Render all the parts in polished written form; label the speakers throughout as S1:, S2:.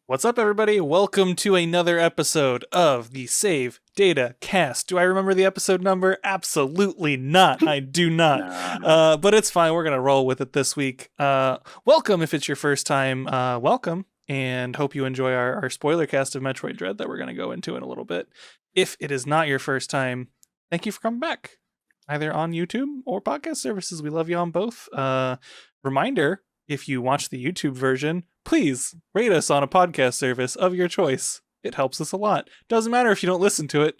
S1: What's up, everybody? Welcome to another episode of the Save Data Cast. Do I remember the episode number? Absolutely not. I do not. But it's fine. We're going to roll with it this week. Welcome if it's your first time. Welcome. And hope you enjoy our spoiler cast of Metroid Dread that we're going to go into in a little bit. If it is not your first time, thank you for coming back. Either on YouTube or podcast services. We love you on both. Reminder, if you watch the YouTube version, please rate us on a podcast service of your choice. It helps us a lot. Doesn't matter if you don't listen to it.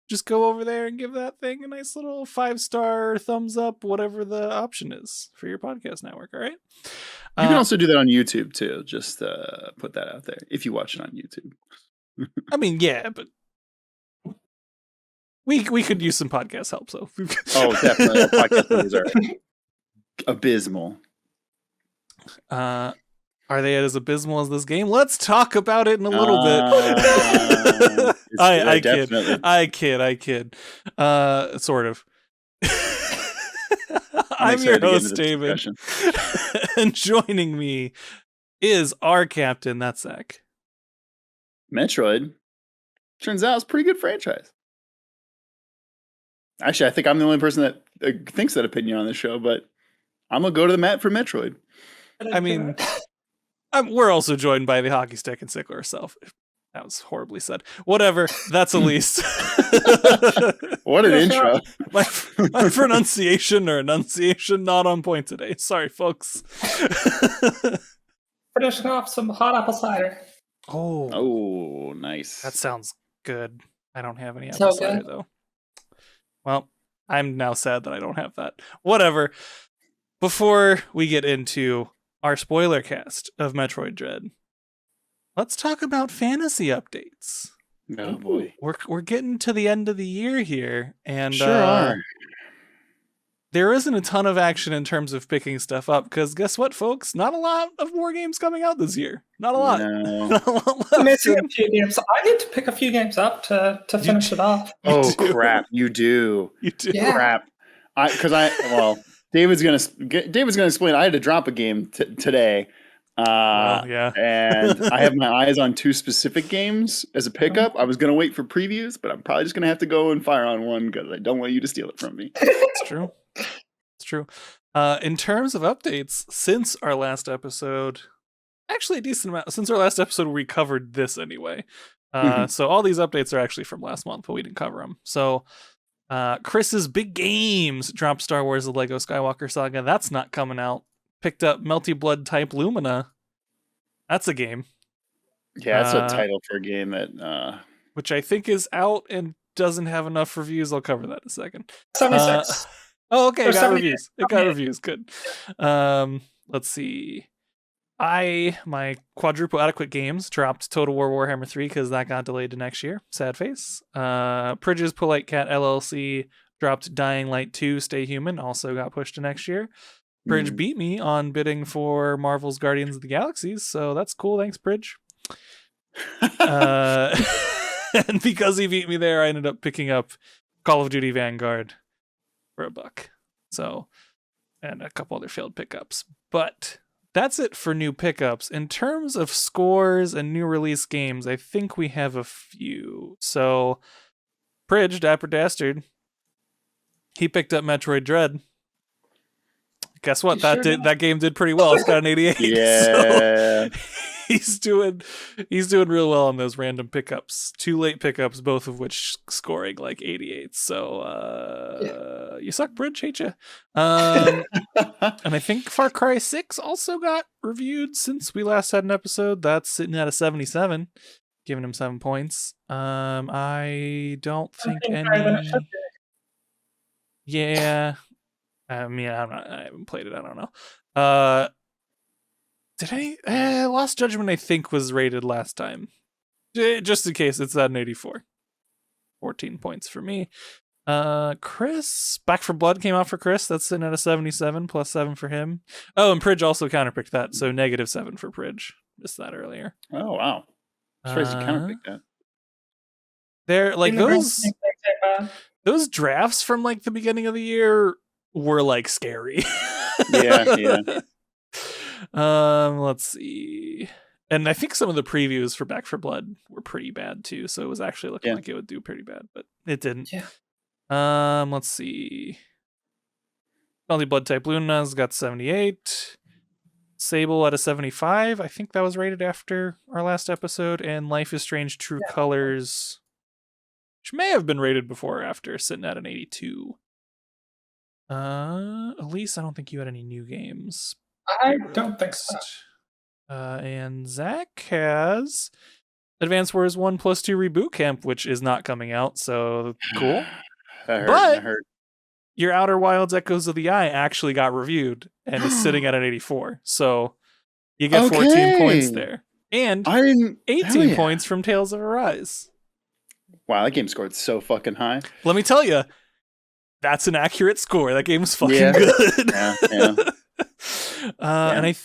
S1: Just go over there and give that thing a nice little 5-star thumbs up, whatever the option is for your podcast network, all right?
S2: You can also do that on YouTube, too. Just put that out there if you watch it on YouTube.
S1: I mean, yeah, but we could use some podcast help, so.
S2: Oh, definitely. Our podcast movies are abysmal.
S1: Are they as abysmal as this game? Let's talk about it in a little bit. I kid. Sort of. I'm your host, David. And joining me is our captain, that's Zach.
S2: Metroid. Turns out it's a pretty good franchise. Actually, I think I'm the only person that thinks that opinion on this show, but I'm going to go to the mat for Metroid.
S1: I mean, we're also joined by the hockey stick and Sickler herself. That was horribly said. Whatever. That's Elise.
S2: What an intro.
S1: My pronunciation or enunciation not on point today. Sorry, folks.
S3: Finishing off some hot apple cider.
S2: Oh, nice.
S1: That sounds good. I don't have any apple cider, though. Well, I'm now sad that I don't have that. Whatever. Before we get into our spoiler cast of Metroid Dread, let's talk about fantasy updates.
S2: Oh boy,
S1: we're getting to the end of the year here, and
S2: sure are.
S1: There isn't a ton of action in terms of picking stuff up because guess what, folks? Not a lot of more games coming out this year. Not a lot.
S2: No.
S1: Not a lot left.
S3: I'm missing a few games. I need to pick a few games up to finish it off.
S2: Oh crap! You do.
S1: You do.
S3: Yeah.
S2: Crap. David's gonna explain. I had to drop a game today,
S1: Yeah.
S2: and I have my eyes on 2 specific games as a pickup. I was gonna wait for previews, but I'm probably just gonna have to go and fire on one because I don't want you to steal it from me.
S1: It's true. It's true. In terms of updates, since our last episode, actually a decent amount. Since our last episode, we covered this anyway. So all these updates are actually from last month, but we didn't cover them. So. Chris's Big Games dropped Star Wars The Lego Skywalker Saga. That's not coming out. Picked up Melty Blood Type Lumina. That's a game.
S2: Yeah, that's a title for a game that...
S1: Which I think is out and doesn't have enough reviews. I'll cover that in a second.
S3: 76.
S1: Okay, it got
S3: 78.
S1: reviews. It got reviews. Good. Let's see. My quadruple adequate games dropped Total War Warhammer 3 because that got delayed to next year. Sad face. Pridge's Polite Cat LLC dropped Dying Light 2 Stay Human, also got pushed to next year. Pridge beat me on bidding for Marvel's Guardians of the Galaxies, so that's cool. Thanks, Pridge. And because he beat me there, I ended up picking up Call of Duty Vanguard for $1. So, and a couple other failed pickups. But that's it for new pickups. In terms of scores and new release games, I think we have a few. So, Pridge, Dapper Dastard, he picked up Metroid Dread. Guess what? That game did pretty well. It's got an 88.
S2: Yeah.
S1: So he's doing real well on those random pickups. 2 late pickups, both of which scoring like 88. So you suck, Bridge, hate you. And I think Far Cry 6 also got reviewed since we last had an episode. That's sitting at a 77, giving him 7 points. I don't think any. Yeah. I mean, I haven't played it. I don't know. Did I? Lost Judgment, I think, was rated last time. Just in case, it's at an 84. 14 points for me. Chris, Back 4 Blood came out for Chris. That's sitting at a 77, plus 7 for him. Oh, and Pridge also counterpicked that, so -7 for Pridge. Missed that earlier.
S2: Oh, wow. I'm surprised you counterpicked that.
S1: They're like those drafts from like the beginning of the year were like scary.
S2: Yeah.
S1: Let's see. And I think some of the previews for Back 4 Blood were pretty bad too, so it was actually looking like it would do pretty bad, but it didn't.
S3: Yeah.
S1: Let's see. Only Blood Type Luna's got 78. Sable at a 75. I think that was rated after our last episode. And Life is Strange True Colors, which may have been rated before or after, sitting at an 82. Elise, I don't think you had any new games.
S3: I don't think so.
S1: And Zach has Advance Wars 1+2 Reboot Camp, which is not coming out, so cool.
S2: I heard.
S1: Your Outer Wilds Echoes of the Eye actually got reviewed and is sitting at an 84. So you get 14 points there. And 18 points from Tales of Arise.
S2: Wow, that game scored so fucking high.
S1: Let me tell you, that's an accurate score. That game's fucking good. And I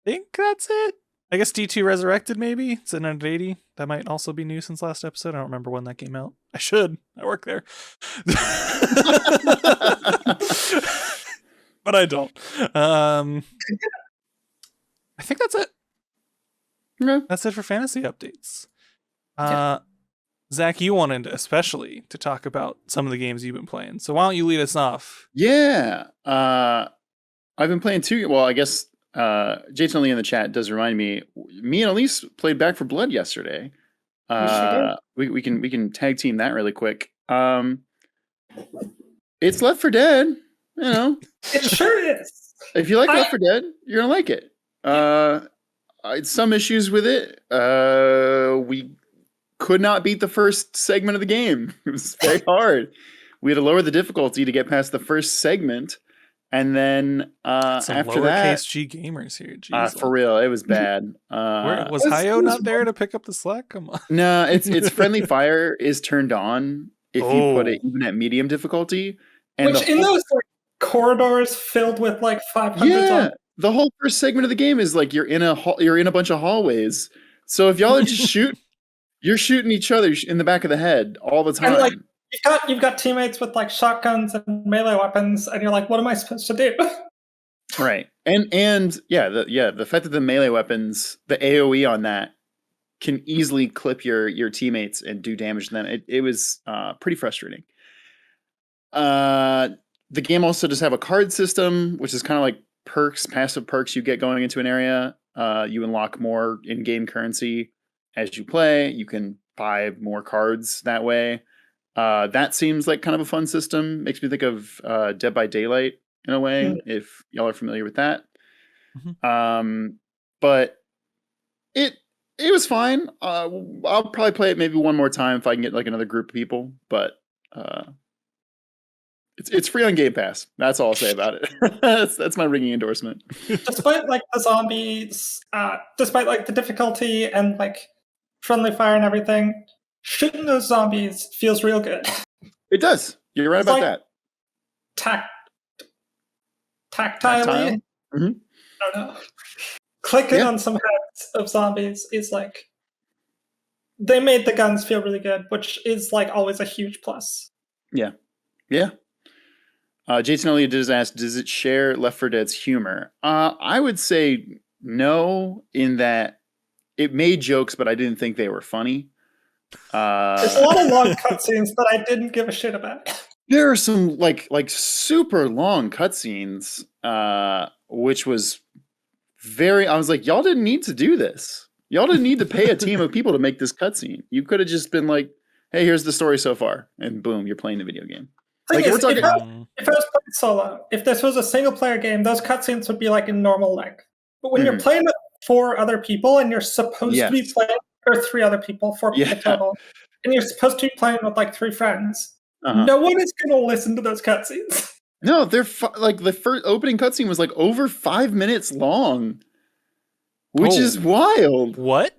S1: think that's it. I guess D2 Resurrected, maybe. It's at 80. That might also be new since last episode. I don't remember when that came out. I should. I work there. But I don't. I think that's it.
S2: Okay.
S1: That's it for fantasy updates. Zach, you wanted especially to talk about some of the games you've been playing. So why don't you lead us off?
S2: Yeah. I've been playing two. Well, I guess Jason Lee in the chat does remind me. Me and Elise played Back 4 Blood yesterday. We can tag team that really quick. It's Left 4 Dead. You know,
S3: it sure is.
S2: If you like Left 4 Dead, you're gonna like it. I had some issues with it. We could not beat the first segment of the game. It was very hard. We had to lower the difficulty to get past the first segment. And then after that,
S1: G gamers here. Jeez,
S2: for real, it was bad.
S1: Was Hayo not there to pick up the slack? Come on.
S2: No, it's friendly fire is turned on if you put it even at medium difficulty. And
S3: which in those corridors filled with like 500
S2: zombies. The whole first segment of the game is like you're in a bunch of hallways. So if y'all are just you're shooting each other in the back of the head all the time.
S3: And like you've got teammates with like shotguns and melee weapons, and you're like, what am I supposed to do?
S2: Right. And the fact that the melee weapons, the AoE on that, can easily clip your teammates and do damage to them. It was pretty frustrating. The game also does have a card system, which is kind of like passive perks you get going into an area. You unlock more in-game currency as you play. You can buy more cards that way. That seems like kind of a fun system. Makes me think of Dead by Daylight in a way, if y'all are familiar with that. Mm-hmm. But it was fine. I'll probably play it maybe one more time if I can get like another group of people. But it's free on Game Pass. That's all I'll say about it. that's my ringing endorsement.
S3: Despite like the zombies, despite like the difficulty and like friendly fire and everything, shooting those zombies feels real good.
S2: It does. You're right about that.
S3: Tactilely.
S2: Mm-hmm.
S3: I don't know. Clicking on some heads of zombies is like, they made the guns feel really good, which is like always a huge plus.
S2: Yeah. Jason Elliott does ask, does it share Left 4 Dead's humor? I would say no, in that it made jokes, but I didn't think they were funny.
S3: There's a lot of long cutscenes that I didn't give a shit about.
S2: There are some like super long cutscenes, which was I was like, y'all didn't need to do this. Y'all didn't need to pay a team of people to make this cutscene. You could have just been like, hey, here's the story so far, and boom, you're playing the video game. Like,
S3: if I was playing solo, if this was a single player game, those cutscenes would be like in normal length. But when you're playing with 4 other people and you're supposed to be playing, or 3 other people, 4 people total, and you're supposed to be playing with like 3 friends, no one is going to listen to those cutscenes.
S2: No, they're like the first opening cutscene was like over 5 minutes long, which is wild.
S1: What?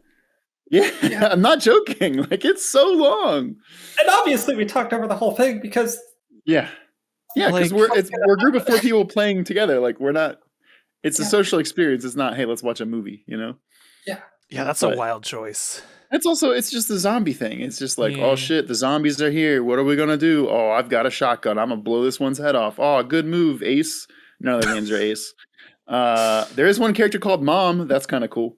S2: Yeah, I'm not joking. Like, it's so long.
S3: And obviously, we talked over the whole thing because
S2: because we're a group of 4 people playing together. Like, we're not. It's a social experience. It's not, hey, let's watch a movie. You know?
S1: Yeah, that's a wild choice.
S2: It's just the zombie thing. It's just like, oh shit, the zombies are here. What are we gonna do? Oh, I've got a shotgun. I'm gonna blow this one's head off. Oh, good move, Ace. None of their names are Ace. There is one character called Mom. That's kind of cool.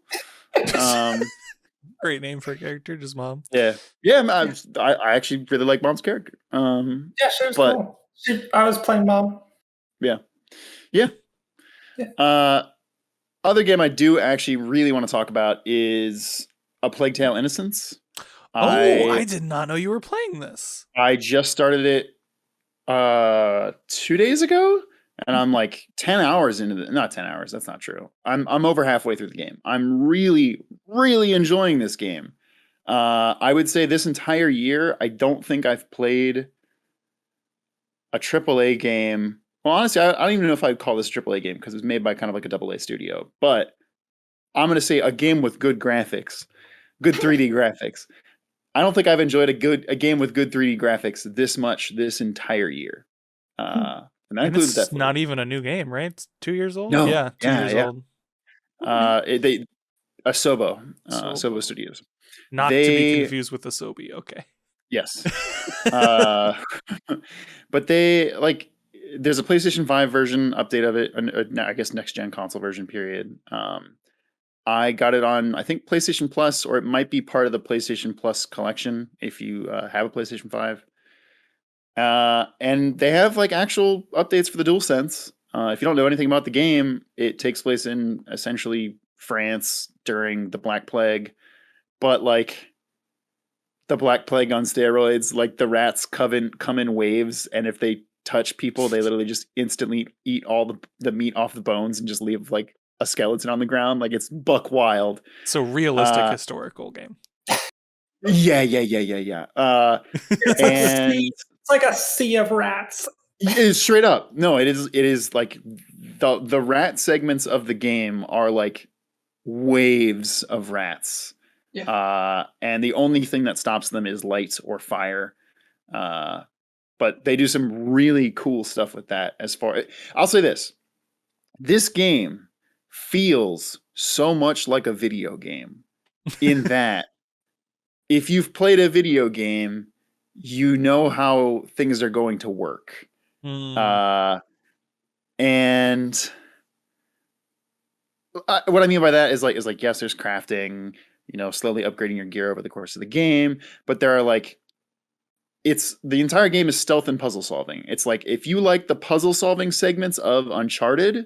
S1: Great name for a character, just Mom.
S2: Yeah. I actually really like Mom's character.
S3: Yeah, she was
S2: but
S3: cool. I was playing Mom.
S2: yeah.
S3: Yeah.
S2: Other game I do actually really want to talk about is A Plague Tale: Innocence.
S1: I did not know you were playing this.
S2: I just started it 2 days ago, and I'm like 10 hours into the not 10 hours, that's not true. I'm over halfway through the game. I'm really, really enjoying this game. I would say this entire year, I don't think I've played a AAA game. Well, honestly, I don't even know if I'd call this a AAA game because it's made by kind of like a AA studio. But I'm going to say a game with good graphics, good 3D graphics. I don't think I've enjoyed a game with good 3D graphics this much this entire year. And that includes
S1: it's
S2: Deathloop.
S1: not even a new game, right? It's 2 years old?
S2: No.
S1: Yeah, 2 years old.
S2: Asobo
S1: Sobo.
S2: Studios.
S1: Not to be confused with Asobi. Okay.
S2: Yes. But they like there's a PlayStation 5 version update of it, I guess next gen console version period. I got it on I think PlayStation Plus, or it might be part of the PlayStation Plus collection if you have a PlayStation 5. And they have like actual updates for the DualSense. If you don't know anything about the game, it takes place in essentially France during the Black Plague, but like the Black Plague on steroids. Like the rats come in waves, and if they touch people, they literally just instantly eat all the meat off the bones and just leave like a skeleton on the ground. Like it's buck wild.
S1: So realistic historical game.
S2: Yeah.
S3: It's like a sea of rats.
S2: It is straight up. No, it is like the rat segments of the game are like waves of rats.
S3: Yeah.
S2: And the only thing that stops them is light or fire. But they do some really cool stuff with that. I'll say this game feels so much like a video game in that if you've played a video game, you know how things are going to work. And what I mean by that is like yes, there's crafting, slowly upgrading your gear over the course of the game, but there are like the entire game is stealth and puzzle solving. It's like if you like the puzzle solving segments of Uncharted,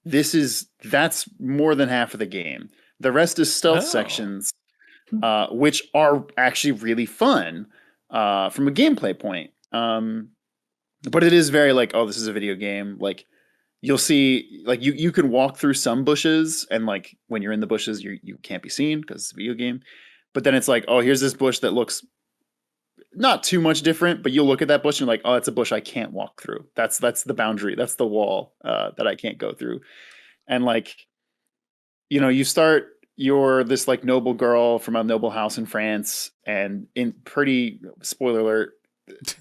S2: that's more than half of the game. The rest is stealth sections, which are actually really fun from a gameplay point. But it is very like, oh, this is a video game. Like you'll see, like you can walk through some bushes, and like when you're in the bushes, you can't be seen because it's a video game. But then it's like, oh, here's this bush that looks not too much different, but you'll look at that bush and you're like, oh, it's a bush I can't walk through. That's the boundary. That's the wall that I can't go through. And like, you start, you're this like noble girl from a noble house in France, and in pretty spoiler alert,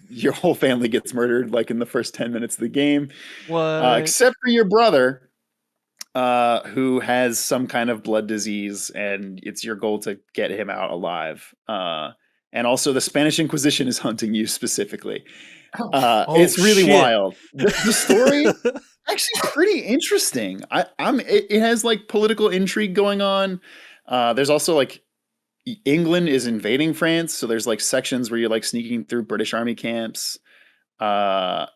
S2: your whole family gets murdered like in the first 10 minutes of the game.
S1: What?
S2: Except for your brother, who has some kind of blood disease, and it's your goal to get him out alive. And also the Spanish Inquisition is hunting you specifically. It's really wild. The story actually pretty interesting. It has like political intrigue going on. There's also like England is invading France, so there's like sections where you're like sneaking through British army camps. And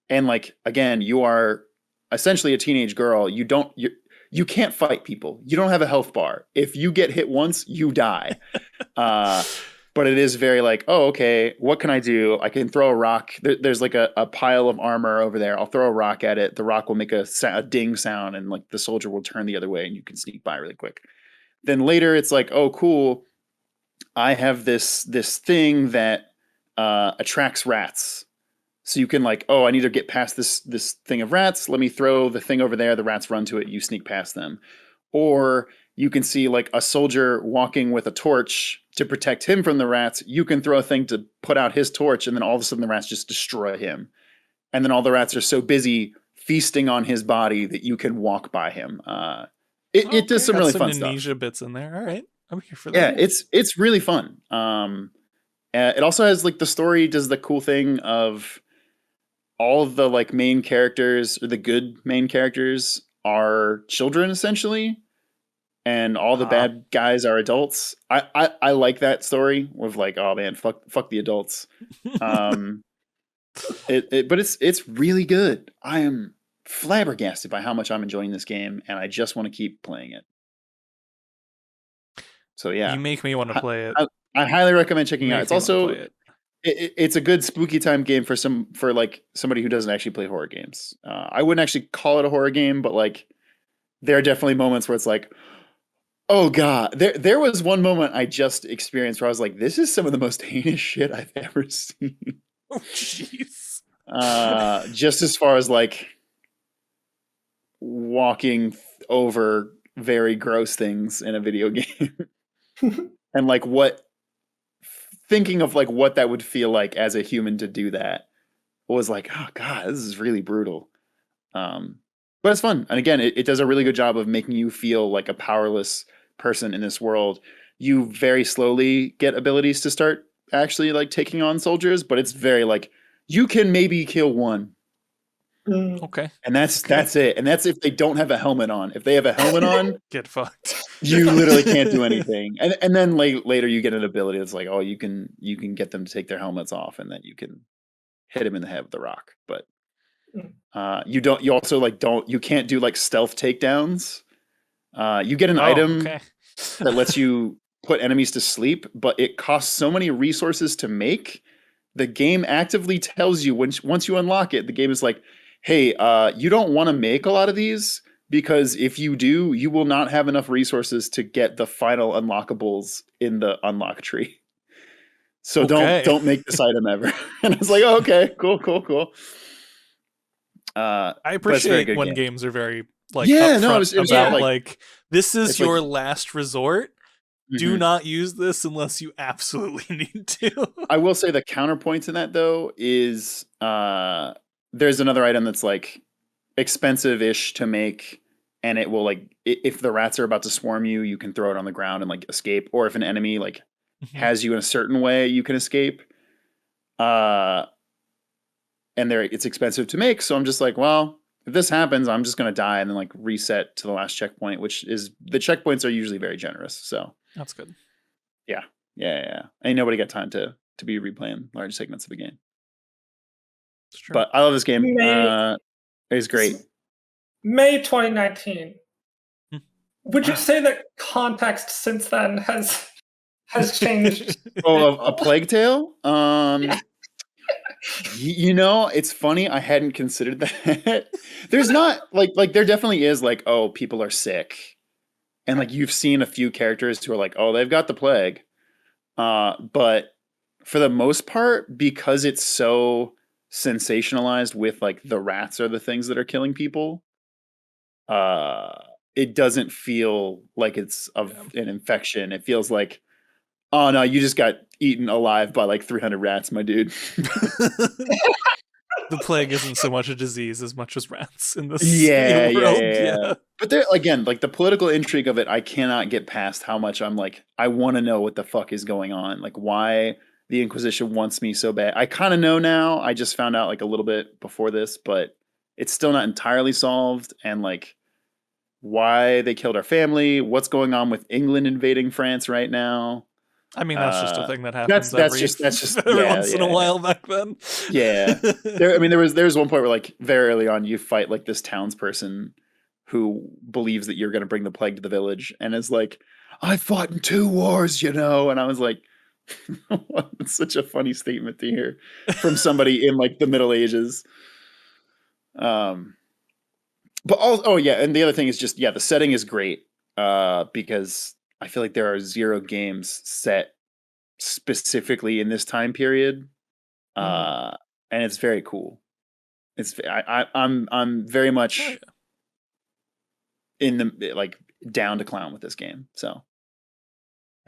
S2: like again, you are essentially a teenage girl. You can't fight people. You don't have a health bar. If you get hit once, you die. But it is very like, oh, okay, what can I do? I can throw a rock. There's like a pile of armor over there. I'll throw a rock at it. The rock will make a ding sound, and like the soldier will turn the other way, and you can sneak by really quick. Then later it's like, oh, cool. I have this thing that attracts rats. So you can like, oh, I need to get past this thing of rats. Let me throw the thing over there. The rats run to it. You sneak past them. Or you can see like a soldier walking with a torch to protect him from the rats. You can throw a thing to put out his torch, and then all of a sudden the rats just destroy him. And then all the rats are so busy feasting on his body that you can walk by him. It does some really fun stuff.
S1: Amnesia bits in there. All right, I'm here for that.
S2: Yeah, it's really fun. It also has like the story does the cool thing of all of the like main characters, or the good main characters, are children essentially. and all the bad guys are adults. I like that story of like, oh man, fuck the adults. But it's really good. I am flabbergasted by how much I'm enjoying this game, and I just want to keep playing it. So yeah,
S1: you make me want to play it.
S2: I highly recommend checking it out. It's also it's a good spooky time game for like somebody who doesn't actually play horror games. I wouldn't actually call it a horror game, but like there are definitely moments where it's like, oh god. There was one moment I just experienced where I was like, this is some of the most heinous shit I've ever seen.
S1: Oh jeez.
S2: Just as far as like walking over very gross things in a video game. And like thinking of like what that would feel like as a human to do that was like, oh god, this is really brutal. But it's fun. And again, it does a really good job of making you feel like a powerless person in this world. You very slowly get abilities to start actually like taking on soldiers, but it's very like you can maybe kill one.
S1: Okay.
S2: And that's it. And that's if they don't have a helmet on. If they have a helmet on,
S1: get fucked.
S2: You literally can't do anything. And then later you get an ability that's like, oh, you can get them to take their helmets off, and then you can hit them in the head with the rock. But you also like you can't do like stealth takedowns. You get an item that lets you put enemies to sleep, but it costs so many resources to make. The game actively tells you once you unlock it, the game is like, hey, you don't want to make a lot of these, because if you do, you will not have enough resources to get the final unlockables in the unlock tree. So don't make this item ever. And I was like, oh, okay, cool.
S1: I appreciate when games are very like
S2: upfront
S1: like this is your last resort. Do not use this unless you absolutely need to.
S2: I will say the counterpoint to that though is there's another item that's like expensive-ish to make, and it will like if the rats are about to swarm you, you can throw it on the ground and like escape, or if an enemy like has you in a certain way, you can escape. And it's expensive to make, so I'm just like, well, if this happens, I'm just gonna die and then like reset to the last checkpoint, which is the checkpoints are usually very generous, so
S1: that's good.
S2: Yeah. Ain't nobody got time to be replaying large segments of a game. It's true. But I love this game. It's great.
S3: May 2019. Would you say that context since then has changed?
S2: Oh, A Plague Tale? You know, it's funny. I hadn't considered that. There's not like there definitely is like, oh, people are sick. And like you've seen a few characters who are like, oh, they've got the plague. But for the most part, because it's so sensationalized with like the rats are the things that are killing people, it doesn't feel like it's an infection. It feels like, oh no, you just got eaten alive by like 300 rats, my dude.
S1: The plague isn't so much a disease as much as rats in this
S2: world. Yeah. But there again, like the political intrigue of it, I cannot get past how much I'm like, I want to know what the fuck is going on. Like why the Inquisition wants me so bad. I kind of know now. I just found out like a little bit before this, but it's still not entirely solved. And like why they killed our family, what's going on with England invading France right now.
S1: I mean, that's just a thing that happens every once in a while back then.
S2: Yeah. There was one point where like very early on you fight like this townsperson who believes that you're going to bring the plague to the village and is like, I fought in 2 wars, you know? And I was like, it's such a funny statement to hear from somebody in like the Middle Ages. But and the other thing is just, the setting is great because I feel like there are 0 games set specifically in this time period, and it's very cool. I'm very much in the like down to clown with this game, so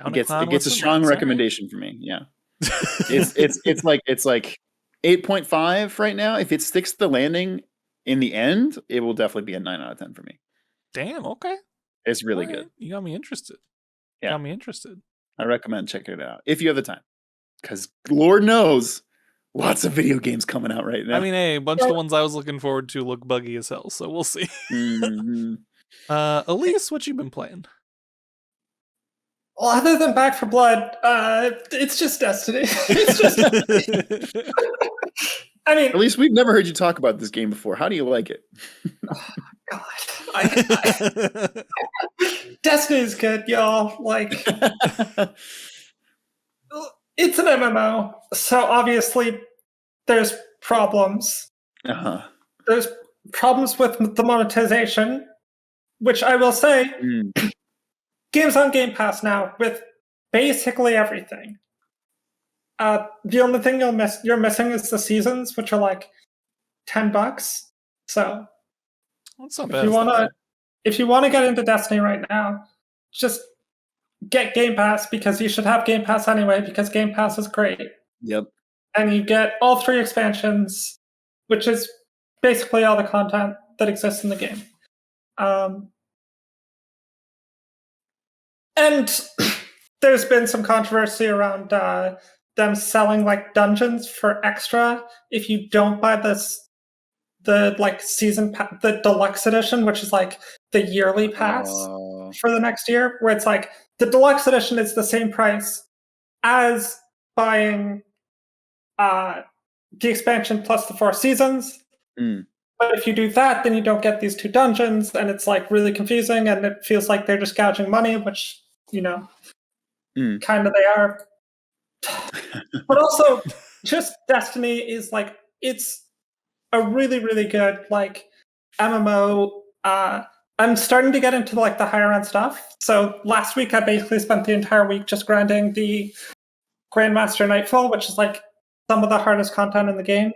S2: it gets a strong recommendation for me. Yeah, it's like 8.5 right now. If it sticks to the landing in the end, it will definitely be a 9 out of 10 for me.
S1: Damn. Okay.
S2: It's really good.
S1: You got me interested.
S2: Yeah.
S1: Got me interested.
S2: I recommend checking it out if you have the time, because Lord knows, lots of video games coming out right now.
S1: I mean, hey, a bunch of the ones I was looking forward to look buggy as hell, so we'll see.
S2: Mm-hmm.
S1: Elise, what you been playing?
S3: Well, other than Back for Blood, it's just Destiny. It's just Destiny. I mean,
S2: at least we've never heard you talk about this game before. How do you like it?
S3: Oh, God. Destiny's good, y'all. Like, it's an MMO, so obviously there's problems.
S2: Uh-huh.
S3: There's problems with the monetization, which I will say, games on Game Pass now with basically everything. The only thing you're missing is the seasons, which are like $10. So
S1: that's not bad.
S3: If you want to get into Destiny right now, just get Game Pass, because you should have Game Pass anyway, because Game Pass is great.
S2: Yep.
S3: And you get all 3 expansions, which is basically all the content that exists in the game. And there's been some controversy around them selling like dungeons for extra if you don't buy the like the deluxe edition, which is like the yearly pass for the next year, where it's like the deluxe edition is the same price as buying the expansion plus the 4 seasons. But if you do that, then you don't get these 2 dungeons, and it's like really confusing, and it feels like they're just gouging money, which, you know, kind of they are. But also, just Destiny is like, it's a really, really good like MMO. I'm starting to get into like the higher end stuff. So last week I basically spent the entire week just grinding the Grandmaster Nightfall, which is like some of the hardest content in the game.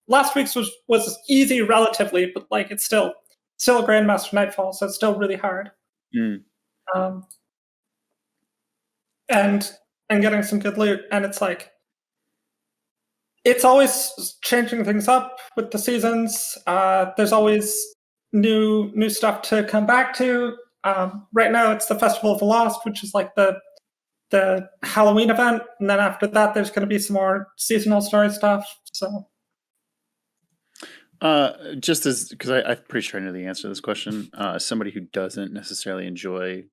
S3: Last week's was easy relatively, but like it's still a Grandmaster Nightfall, so it's still really hard. And getting some good loot, and it's like, it's always changing things up with the seasons. There's always new stuff to come back to. Right now it's the Festival of the Lost, which is like the Halloween event, and then after that there's going to be some more seasonal story stuff. So
S2: just as, because I'm pretty sure I know the answer to this question, as somebody who doesn't necessarily enjoy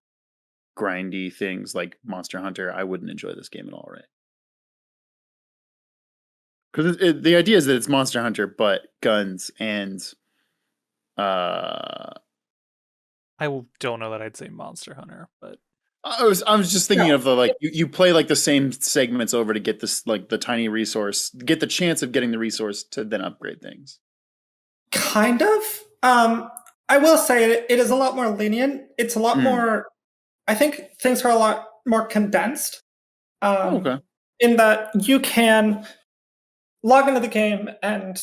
S2: grindy things like Monster Hunter, I wouldn't enjoy this game at all, right? Because the idea is that it's Monster Hunter, but guns and
S1: I don't know that I'd say Monster Hunter, but
S2: I was just thinking of the like you play like the same segments over to get this like the tiny resource, get the chance of getting the resource to then upgrade things.
S3: Kind of. I will say it is a lot more lenient. It's a lot more. I think things are a lot more condensed.
S2: Okay.
S3: In that you can log into the game and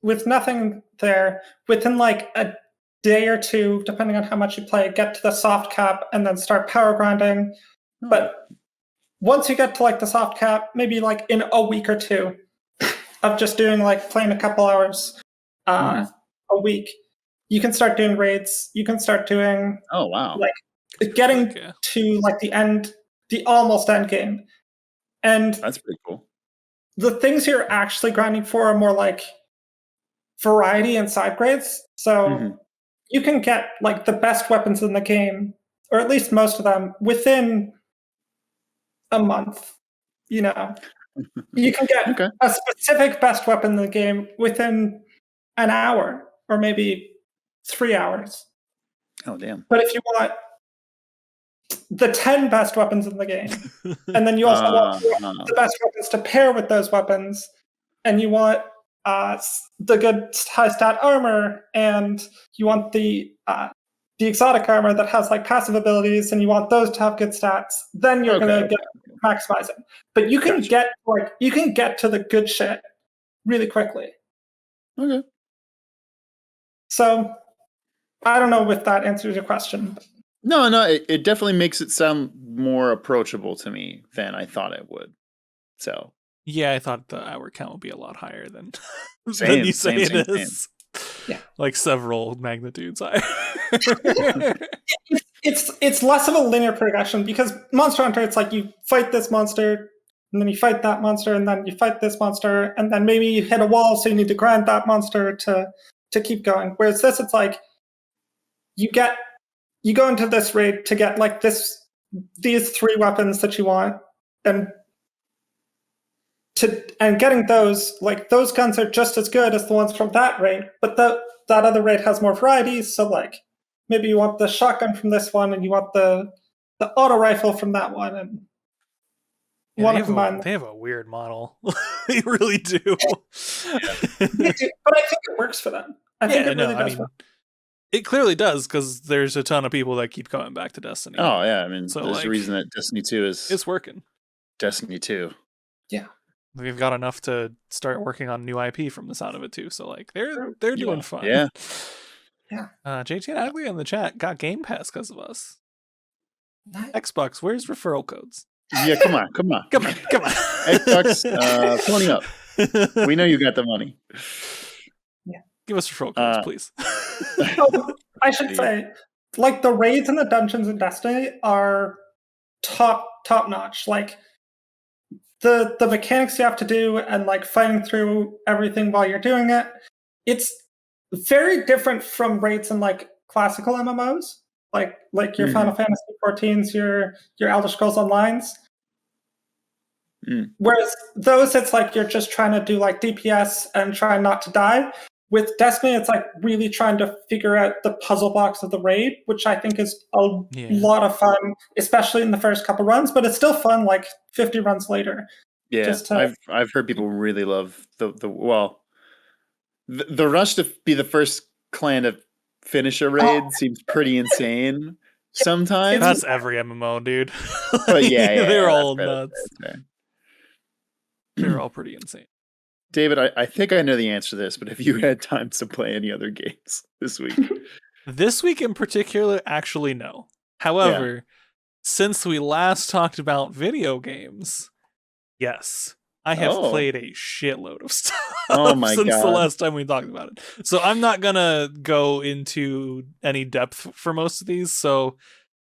S3: with nothing there, within like a day or 2, depending on how much you play, get to the soft cap and then start power grinding. But once you get to like the soft cap, maybe like in a week or 2 of just doing like playing a couple hours a week, you can start doing raids. You can start doing like getting to like the almost end game. And
S2: that's pretty cool.
S3: The things you're actually grinding for are more like variety and side grades. So you can get like the best weapons in the game, or at least most of them, within a month. You know, you can get a specific best weapon in the game within an hour, or maybe 3 hours.
S2: Oh, damn.
S3: But if you want the 10 best weapons in the game, and then you also want the best weapons to pair with those weapons, and you want the good high stat armor, and you want the exotic armor that has like passive abilities, and you want those to have good stats, then you're gonna maximize it. But you can get to the good shit really quickly.
S2: Okay.
S3: So I don't know if that answers your question.
S2: No, it definitely makes it sound more approachable to me than I thought it would. So
S1: yeah, I thought the hour count would be a lot higher than
S2: you
S1: say it is.
S3: Yeah,
S1: like several magnitudes higher.
S3: it's less of a linear progression, because Monster Hunter, it's like you fight this monster, and then you fight that monster, and then you fight this monster, and then maybe you hit a wall, so you need to grind that monster to keep going. Whereas this, it's like you go into this raid to get like this these 3 weapons that you want, and getting those, like, those guns are just as good as the ones from that raid, but that other raid has more varieties. So like maybe you want the shotgun from this one and you want the auto rifle from that one, and you want to combine them.
S1: They have a weird model. They really do.
S3: They do, but I think it works for them. I think it really does.
S1: It clearly does, because there's a ton of people that keep coming back to Destiny.
S2: Oh yeah, I mean, so there's a reason that Destiny 2
S1: it's working.
S2: Destiny 2.
S3: Yeah.
S1: We've got enough to start working on new IP from the sound of it too. So like they're doing fun.
S2: Yeah.
S3: Yeah.
S1: JT and Ugly in the chat got Game Pass because of us.
S3: Nice.
S1: Xbox, where's referral codes?
S2: Yeah, come on. Xbox, pony up. We know you got the money.
S3: Yeah.
S1: Give us referral codes, please.
S3: I should say, like, the raids and the dungeons in Destiny are top notch. Like, the mechanics you have to do and like fighting through everything while you're doing it, it's very different from raids in like classical MMOs, like your Final Fantasy 14s, your Elder Scrolls Onlines. Whereas those, it's like you're just trying to do like DPS and trying not to die. With Destiny, it's like really trying to figure out the puzzle box of the raid, which I think is a lot of fun, especially in the first couple runs. But it's still fun, like 50 runs later.
S2: Yeah, I've heard people really love the rush to be the first clan to finish a raid seems pretty insane. Sometimes
S1: that's every MMO, dude.
S2: But yeah,
S1: they're all nuts. They're all pretty insane.
S2: David, I think I know the answer to this, but have you had time to play any other games this week?
S1: This week in particular, actually, no. However, since we last talked about video games, yes, I have played a shitload of stuff since the last time we talked about it. So I'm not going to go into any depth for most of these. So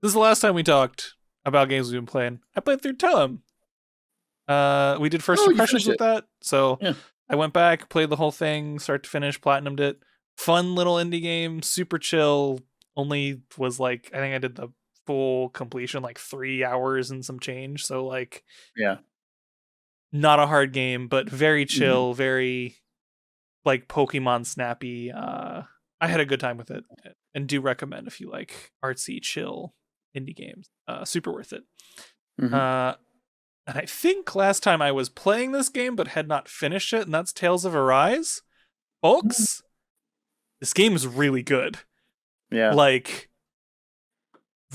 S1: this is the last time we talked about games we've been playing. I played through Toem. We did first impressions with that, so I went back, played the whole thing, start to finish, platinumed it. Fun little indie game, super chill. Only was like, I think I did the full completion like 3 hours and some change. So like, not a hard game, but very chill, very like Pokemon snappy. I had a good time with it, and do recommend if you like artsy, chill indie games. Super worth it. And I think last time I was playing this game but had not finished it, and that's Tales of Arise. Folks, this game is really good. Yeah. Like,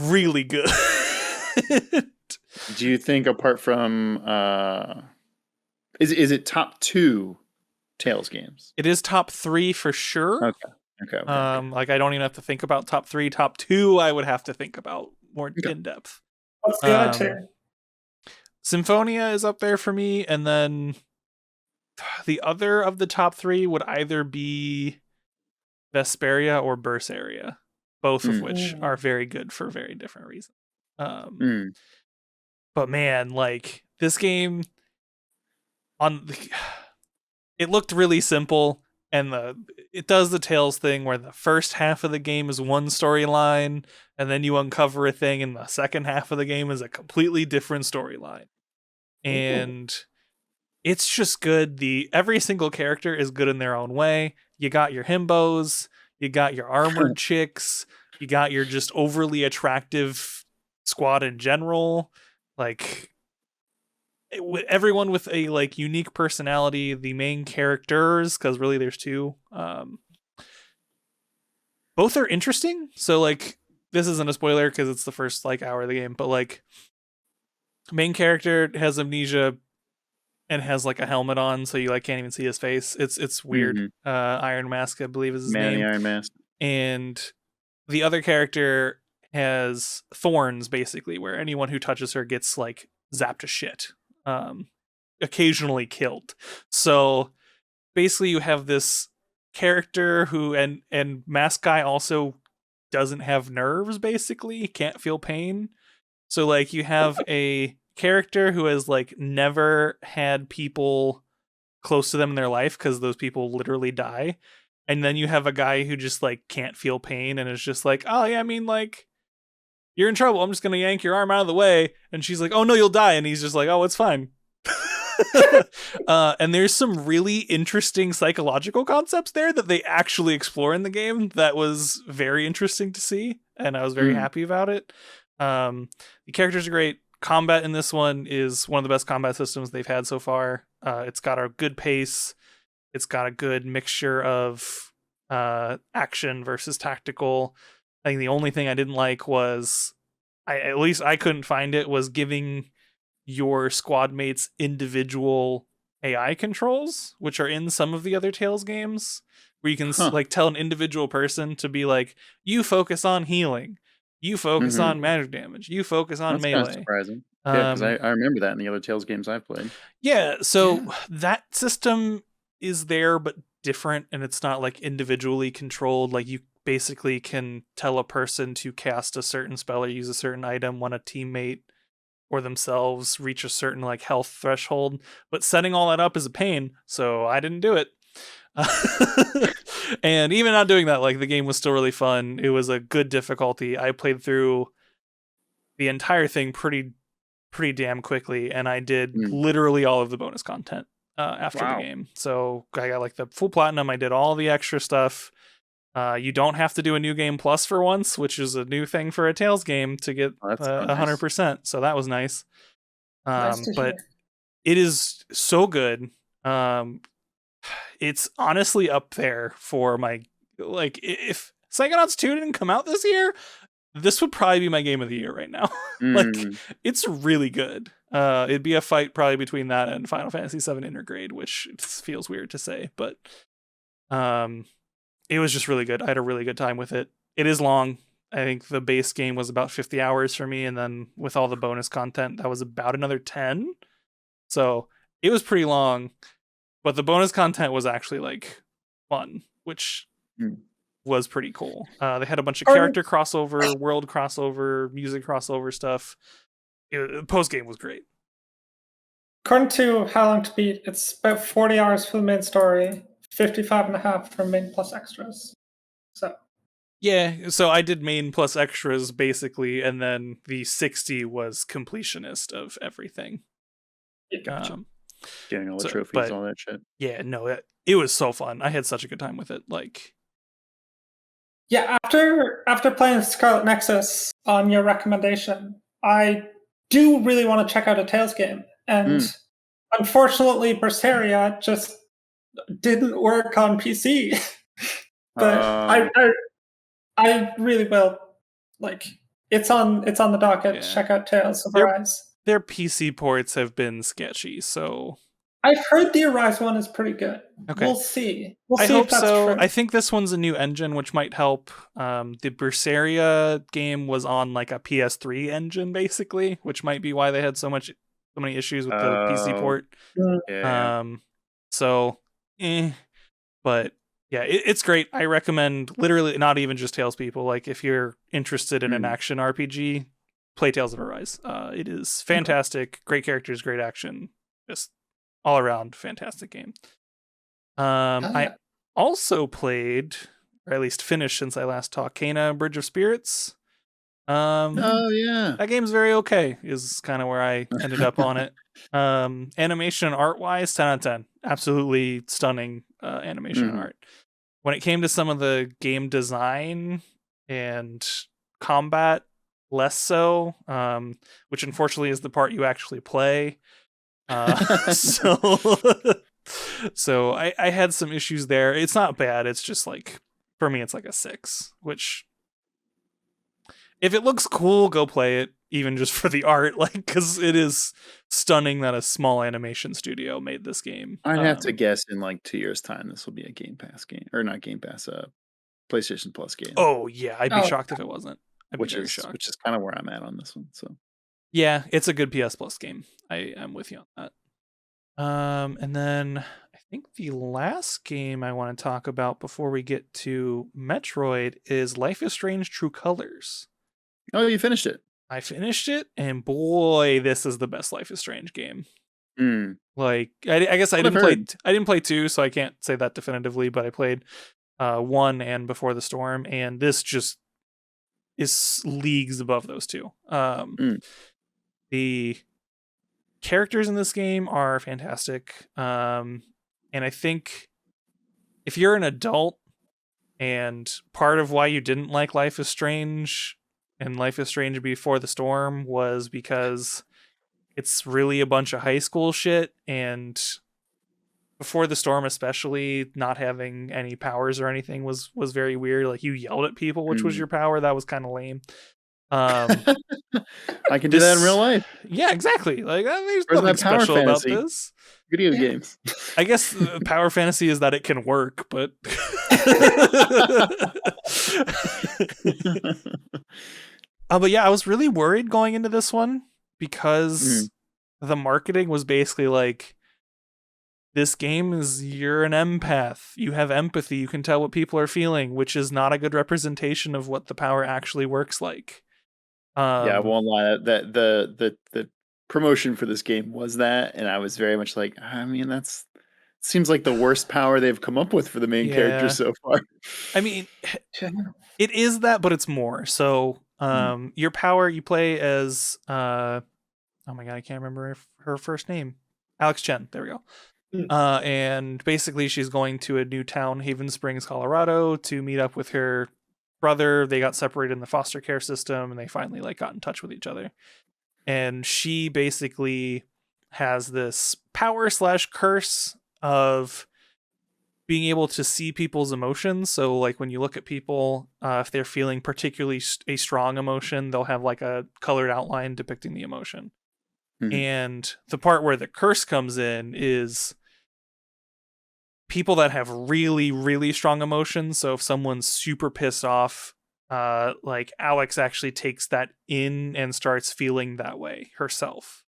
S1: really good.
S2: Do you think, apart from... Is it top 2 Tales games?
S1: It is top 3 for sure.
S2: Okay.
S1: Like, I don't even have to think about top 3. Top 2, I would have to think about more in depth.
S3: What's the other 2?
S1: Symphonia is up there for me, and then the other of the top 3 would either be Vesperia or Berseria, both of which are very good for very different reasons. But man, like, this game, it looked really simple, and it does the Tales thing where the first half of the game is one storyline, and then you uncover a thing, and the second half of the game is a completely different storyline. And it's just good. Every single character is good in their own way. You got your himbos, you got your armored chicks, you got your just overly attractive squad in general. Like, everyone with a like unique personality. The main characters, because really there's 2. Both are interesting. So like, this isn't a spoiler because it's the first like hour of the game, but like, main character has amnesia and has like a helmet on, so you like can't even see his face. It's weird. Iron Mask, I believe, is his name.
S2: Iron Mask.
S1: And the other character has thorns, basically, where anyone who touches her gets like zapped to shit. Occasionally killed. So basically, you have this character who and Mask Guy also doesn't have nerves. Basically, he can't feel pain. So like, you have a character who has like never had people close to them in their life because those people literally die. And then you have a guy who just like can't feel pain and is just like, oh yeah, I mean, like, you're in trouble. I'm just going to yank your arm out of the way. And she's like, oh, no, you'll die. And he's just like, oh, it's fine. And there's some really interesting psychological concepts there that they actually explore in the game that was very interesting to see. And I was very happy about it. The characters are great. Combat in this one is one of the best combat systems they've had so far. It's got a good pace. It's got a good mixture of action versus tactical. I think the only thing I didn't like was, at least I couldn't find it, was giving your squad mates individual AI controls, which are in some of the other Tales games, where you can like tell an individual person to be like, you focus on healing, you focus on magic damage, you focus on melee.
S2: That's kind of surprising. Yeah, because I remember that in the other Tales games I've played.
S1: Yeah, so that system is there, but different, and it's not like individually controlled. Like you basically can tell a person to cast a certain spell or use a certain item when a teammate or themselves reach a certain like health threshold, but setting all that up is a pain, so I didn't do it. And even not doing that, like the game was still really fun. It was a good difficulty. I played through the entire thing pretty damn quickly, and I did literally all of the bonus content after the game. So I got like the full platinum. I did all the extra stuff. You don't have to do a new game plus for once, which is a new thing for a Tales game to get 100%. So that was nice. But it is so good. It's honestly up there for my, like, if Psychonauts 2 didn't come out this year, this would probably be my game of the year right now. Like, it's really good. It'd be a fight probably between that and Final Fantasy VII Intergrade, which feels weird to say, but it was just really good. I had a really good time with it. It is long. I think the base game was about 50 hours for me, and then with all the bonus content, that was about another 10. So it was pretty long, but the bonus content was actually like fun, which was pretty cool. They had a bunch of character crossover, world crossover, music crossover stuff. Post game was great.
S3: According to How Long to Beat, it's about 40 hours for the main story, 55 and a half for main plus extras. So
S1: yeah, so I did main plus extras basically, and then the 60 was completionist of everything.
S3: Gotcha.
S2: Getting all the trophies, all that shit.
S1: Yeah, no, it was so fun. I had such a good time with it. Like,
S3: yeah, after playing Scarlet Nexus on your recommendation, I do really want to check out a Tales game, and unfortunately, Berseria just didn't work on PC. But I really will. Like, it's on the docket. Yeah. Check out Tales of Arise.
S1: Their PC ports have been sketchy, so
S3: I've heard the Arise one is pretty good. Okay. We'll see.
S1: I hope so. True. I think this one's a new engine, which might help. The Berseria game was on like a PS3 engine, basically, which might be why they had so many issues with the PC port.
S2: Yeah.
S1: But yeah, it's great. I recommend literally not even just Tales people. Like if you're interested in an action RPG, play Tales of Arise. It is fantastic. Great characters, great action, just all around fantastic game. I also played, or at least finished since I last talked, Kena Bridge of Spirits. That game's very okay, is kind of where I ended up on it. Animation and art wise, 10 out of 10. Absolutely stunning animation and art. When it came to some of the game design and combat, less so, which unfortunately is the part you actually play. So I had some issues there. It's not bad. It's just like, for me, it's like a 6, which if it looks cool, go play it, even just for the art, like, because it is stunning that a small animation studio made this game.
S2: I'd have to guess in like 2 years' time, this will be a Game Pass game, or not Game Pass, PlayStation Plus game.
S1: Oh yeah, I'd be shocked if it wasn't.
S2: Which is kind of where I'm at on this one. So
S1: yeah, it's a good PS Plus game. I'm with you on that. And then I think the last game I want to talk about before we get to Metroid is Life is Strange: True Colors.
S2: Oh, you finished it?
S1: I finished it, and boy, this is the best Life is Strange game. Like, I guess I didn't play 2, so I can't say that definitively, but I played 1 and Before the Storm, and this just is leagues above those two.
S2: Mm.
S1: The characters in this game are fantastic. And I think if you're an adult and part of why you didn't like Life is Strange and Life is Strange Before the Storm was because it's really a bunch of high school shit, and Before the Storm especially, not having any powers or anything was very weird. Like, you yelled at people, which was your power. That was kind of lame.
S2: I can do that in real life.
S1: Yeah, exactly. Like, there's
S2: Where's
S1: nothing
S2: my power
S1: special about
S2: fantasy?
S1: this.
S2: Video games.
S1: I guess power fantasy is that it can work, but but yeah, I was really worried going into this one because the marketing was basically like, this game is, you're an empath, you have empathy, you can tell what people are feeling, which is not a good representation of what the power actually works like.
S2: Yeah, I won't lie. That the promotion for this game was that, and I was very much like, I mean, that's seems like the worst power they've come up with for the main character so far.
S1: I mean, it is that, but it's more. So, your power, you play as oh my god, I can't remember her first name. Alex Chen. There we go. And basically she's going to a new town, Haven Springs, Colorado, to meet up with her brother. They got separated in the foster care system, and they finally like got in touch with each other. And she basically has this power / curse of being able to see people's emotions. So like when you look at people, if they're feeling particularly a strong emotion, they'll have like a colored outline depicting the emotion. And the part where the curse comes in is people that have really, really strong emotions. So if someone's super pissed off, like Alex actually takes that in and starts feeling that way herself.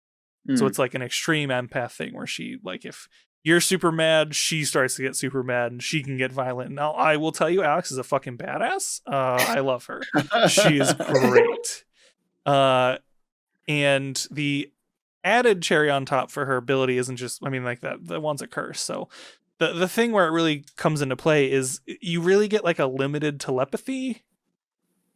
S1: So it's like an extreme empath thing where she, like, if you're super mad, she starts to get super mad and she can get violent. Now, I will tell you, Alex is a fucking badass. I love her. She is great. And the added cherry on top for her ability isn't just, I mean, like, that the one's a curse. So the thing where it really comes into play is you really get like a limited telepathy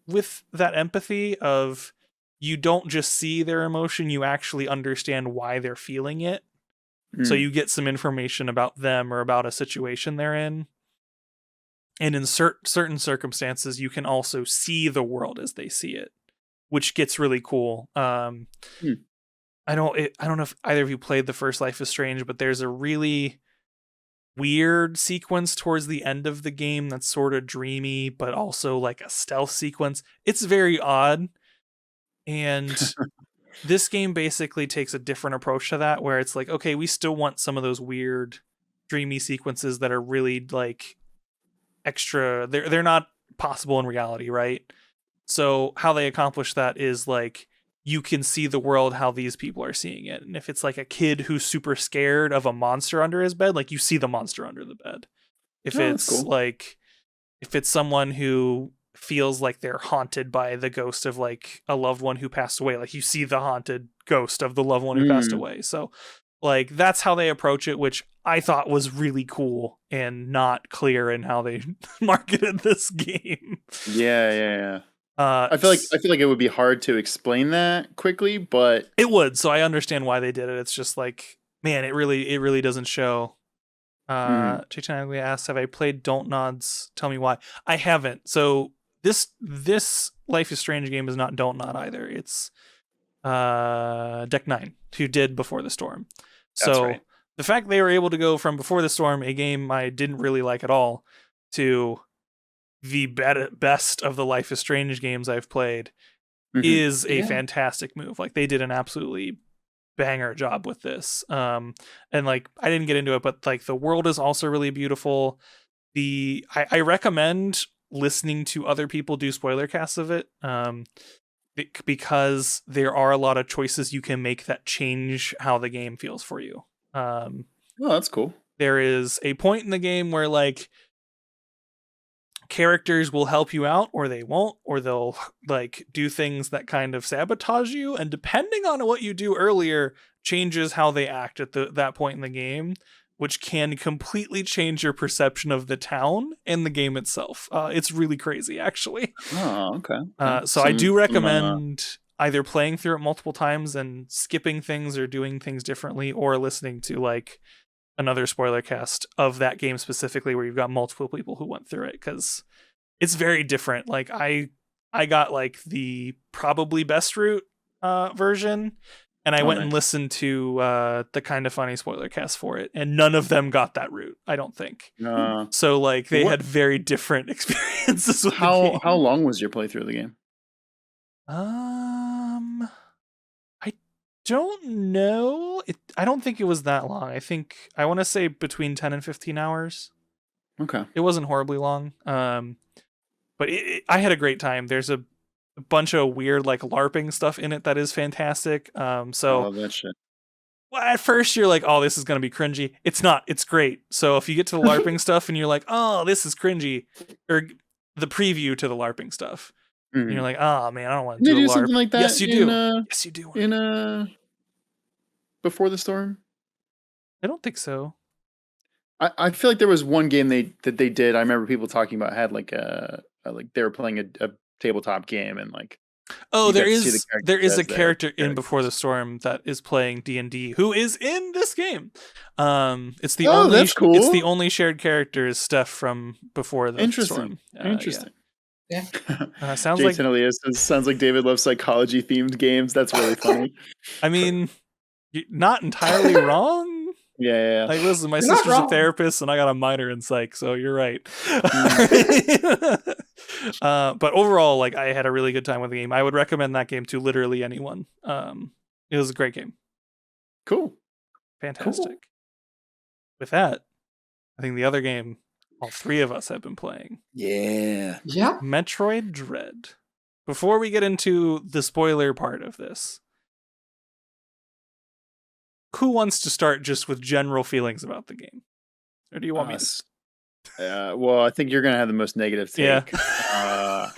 S1: with that empathy of, you don't just see their emotion, you actually understand why they're feeling it. So you get some information about them or about a situation they're in. And in certain circumstances, you can also see the world as they see it, which gets really cool. I don't know if either of you played the first Life is Strange, but there's a really weird sequence towards the end of the game that's sort of dreamy, but also like a stealth sequence. It's very odd. And this game basically takes a different approach to that, where it's like, okay, we still want some of those weird dreamy sequences that are really like extra. They're not possible in reality, right? So how they accomplish that is like, you can see the world how these people are seeing it. And if it's like a kid who's super scared of a monster under his bed, like, you see the monster under the bed. If it's cool. Like, if it's someone who feels like they're haunted by the ghost of like a loved one who passed away, like, you see the haunted ghost of the loved one who passed away. So like, that's how they approach it, which I thought was really cool and not clear in how they marketed this game.
S2: Yeah. I feel like it would be hard to explain that quickly, but
S1: it would. So I understand why they did it. It's just like, man, it really doesn't show. Chichanaglia asks, have I played Don't Nods? Tell me why. I haven't. So this Life is Strange game is not Don't Nod either. It's Deck 9, who did Before the Storm. So right. The fact they were able to go from Before the Storm, a game I didn't really like at all, to the best of the Life is Strange games I've played is a fantastic move. Like, they did an absolutely banger job with this. And like, I didn't get into it, but like, the world is also really beautiful. I recommend listening to other people do spoiler casts of it, because there are a lot of choices you can make that change how the game feels for you.
S2: Oh, that's cool.
S1: There is a point in the game where like, characters will help you out, or they won't, or they'll like do things that kind of sabotage you, and depending on what you do earlier changes how they act at that point in the game. which can completely change your perception of the town and the game itself. It's really crazy, actually.
S2: Oh, okay.
S1: So I do recommend either playing through it multiple times and skipping things or doing things differently, or listening to like another spoiler cast of that game specifically where you've got multiple people who went through it, because it's very different. Like I got like the probably best route version, and I went and listened to the Kind of Funny spoiler cast for it, and none of them got that route, I don't think. So like they had very different experiences with the game.
S2: How long was your playthrough of the game?
S1: I don't know. I don't think it was that long. I want to say between 10 and 15 hours.
S2: Okay.
S1: It wasn't horribly long. But I had a great time. There's a bunch of weird like LARPing stuff in it that is fantastic.
S2: I love that shit.
S1: Well, at first you're like, oh, this is going to be cringy. It's not. It's great. So if you get to the LARPing stuff and you're like, oh, this is cringy, or the preview to the LARPing stuff, and you're like, oh man, I don't want to do a LARP.
S2: Something like that.
S1: Yes, you do. Yes, you do.
S2: In Before the Storm?
S1: I don't think so.
S2: I feel like there was one game that they did. I remember people talking about had like they were playing a tabletop game, and like
S1: there is a character in Before the Storm that is playing D&D who is in this game. It's the only
S2: that's cool.
S1: It's the only shared character is Steph from Before the Storm.
S2: Interesting.
S3: Yeah.
S1: Sounds
S2: Jason
S1: like
S2: Elias sounds like David loves psychology themed games. That's really funny.
S1: I mean, you're not entirely wrong.
S2: Yeah.
S1: Like, listen, my sister's a therapist and I got a minor in psych, so you're right. But overall, like, I had a really good time with the game. I would recommend that game to literally anyone. It was a great game.
S2: Cool.
S1: Fantastic. Cool. With that, I think the other game all three of us have been playing.
S2: Yeah.
S1: Metroid Dread. Before we get into the spoiler part of this, who wants to start just with general feelings about the game? Or do you want me to?
S2: Well, I think you're going to have the most negative take. Yeah.